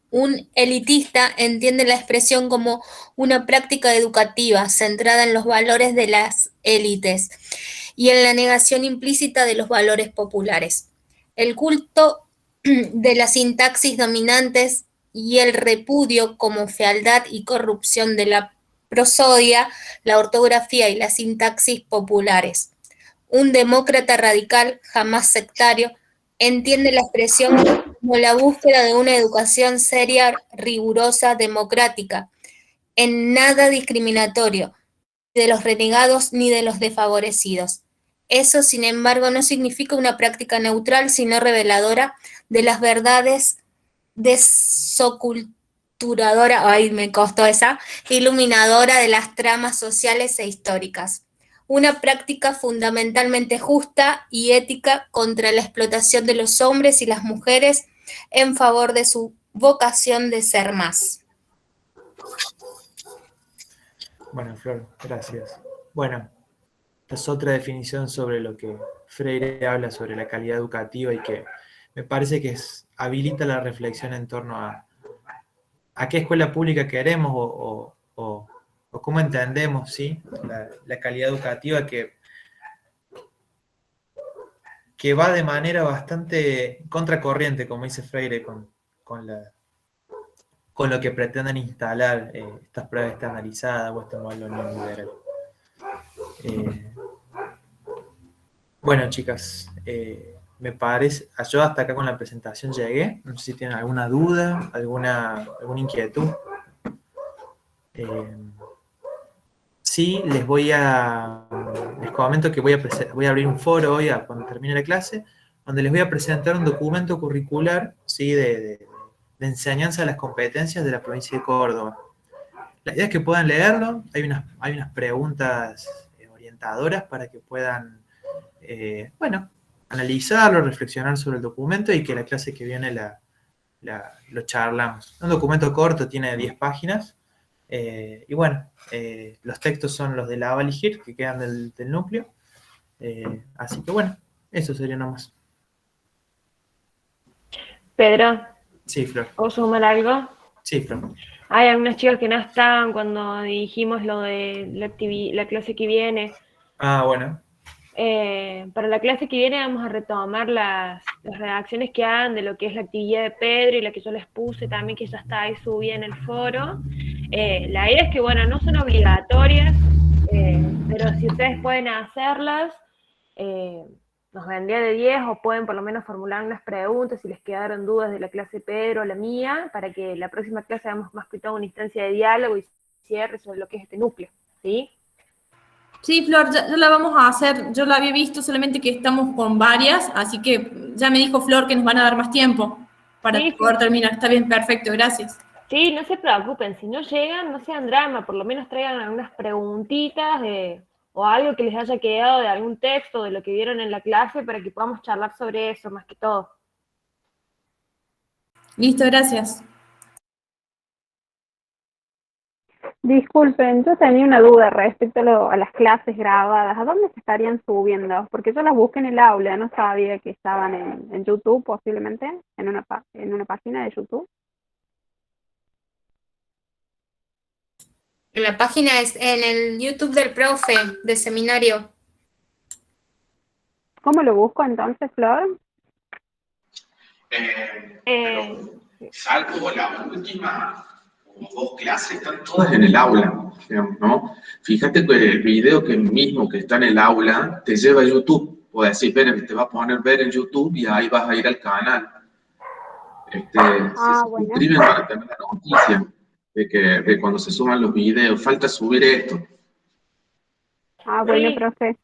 Un elitista entiende la expresión como una práctica educativa centrada en los valores de las élites y en la negación implícita de los valores populares. El culto de las sintaxis dominantes y el repudio como fealdad y corrupción de la prosodia, la ortografía y la sintaxis populares. Un demócrata radical, jamás sectario, entiende la expresión como la búsqueda de una educación seria, rigurosa, democrática, en nada discriminatorio, ni de los renegados ni de los desfavorecidos. Eso, sin embargo, no significa una práctica neutral, sino reveladora de las verdades desoculturadora, ay, me costó esa, iluminadora de las tramas sociales e históricas. Una práctica fundamentalmente justa y ética contra la explotación de los hombres y las mujeres en favor de su vocación de ser más. Bueno, Flor, gracias. Bueno, es otra definición sobre lo que Freire habla sobre la calidad educativa y que me parece que habilita la reflexión en torno a qué escuela pública queremos o cómo entendemos, ¿sí? la calidad educativa que va de manera bastante contracorriente, como dice Freire, con lo que pretenden instalar estas pruebas estandarizadas o este modelo neoliberal. Bueno, chicas, me parece, yo hasta acá con la presentación llegué. No sé si tienen alguna duda, alguna inquietud. Sí, les comento que voy a abrir un foro hoy cuando termine la clase, donde les voy a presentar un documento curricular, ¿sí? de enseñanza de las competencias de la provincia de Córdoba. La idea es que puedan leerlo. Hay unas preguntas orientadoras para que puedan, analizarlo, reflexionar sobre el documento y que la clase que viene lo charlamos. Un documento corto, tiene 10 páginas. Y bueno, los textos son los de la Avaligir, que quedan del núcleo. Así que bueno, eso sería nomás. Pedro, Sí, Flor. ¿puedo sumar algo? Sí, Flor. Hay algunas chicas que no estaban cuando dijimos lo de la clase que viene. Ah, bueno. Para la clase que viene vamos a retomar las redacciones que hagan de lo que es la actividad de Pedro y la que yo les puse también, que ya está ahí subida en el foro. La idea es que, bueno, no son obligatorias, pero si ustedes pueden hacerlas, nos vendría de 10, o pueden por lo menos formular unas preguntas si les quedaron dudas de la clase Pedro o la mía, para que la próxima clase hagamos más que todo una instancia de diálogo y cierre sobre lo que es este núcleo, ¿sí? Sí, Flor, ya la vamos a hacer. Yo la había visto, solamente que estamos con varias, así que ya me dijo Flor que nos van a dar más tiempo para poder terminar. Está bien, perfecto, gracias. Sí, no se preocupen, si no llegan, no sean drama, por lo menos traigan algunas preguntitas o algo que les haya quedado de algún texto, de lo que vieron en la clase, para que podamos charlar sobre eso, más que todo. Listo, gracias. Disculpen, yo tenía una duda respecto a las clases grabadas. ¿A dónde se estarían subiendo? Porque yo las busqué en el aula, no sabía que estaban en YouTube, posiblemente, en una página de YouTube. La página es en el YouTube del profe, de seminario. ¿Cómo lo busco entonces, Flor? Salvo la última dos clases, están todas en el aula, digamos, ¿no? Fíjate que el video que está en el aula te lleva a YouTube. O decir, te va a poner ver en YouTube y ahí vas a ir al canal. Si se suscriben van a tener la noticia de cuando se suban los videos. Falta subir esto. Bueno, profe.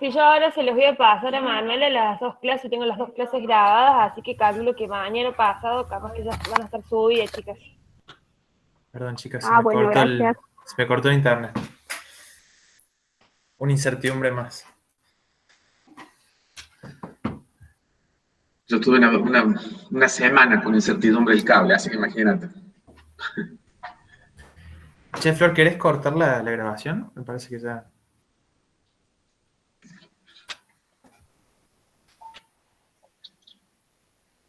Sí, yo ahora se los voy a pasar a Manuela las 2 clases, tengo las 2 clases grabadas, así que calculo que mañana o pasado capaz que ya van a estar subidas, chicas. Perdón, chicas, Bueno, gracias. se me cortó el internet. Una incertidumbre más. Yo tuve una semana con incertidumbre del cable, así que imagínate. Che, Flor, ¿querés cortar la grabación? Me parece que ya...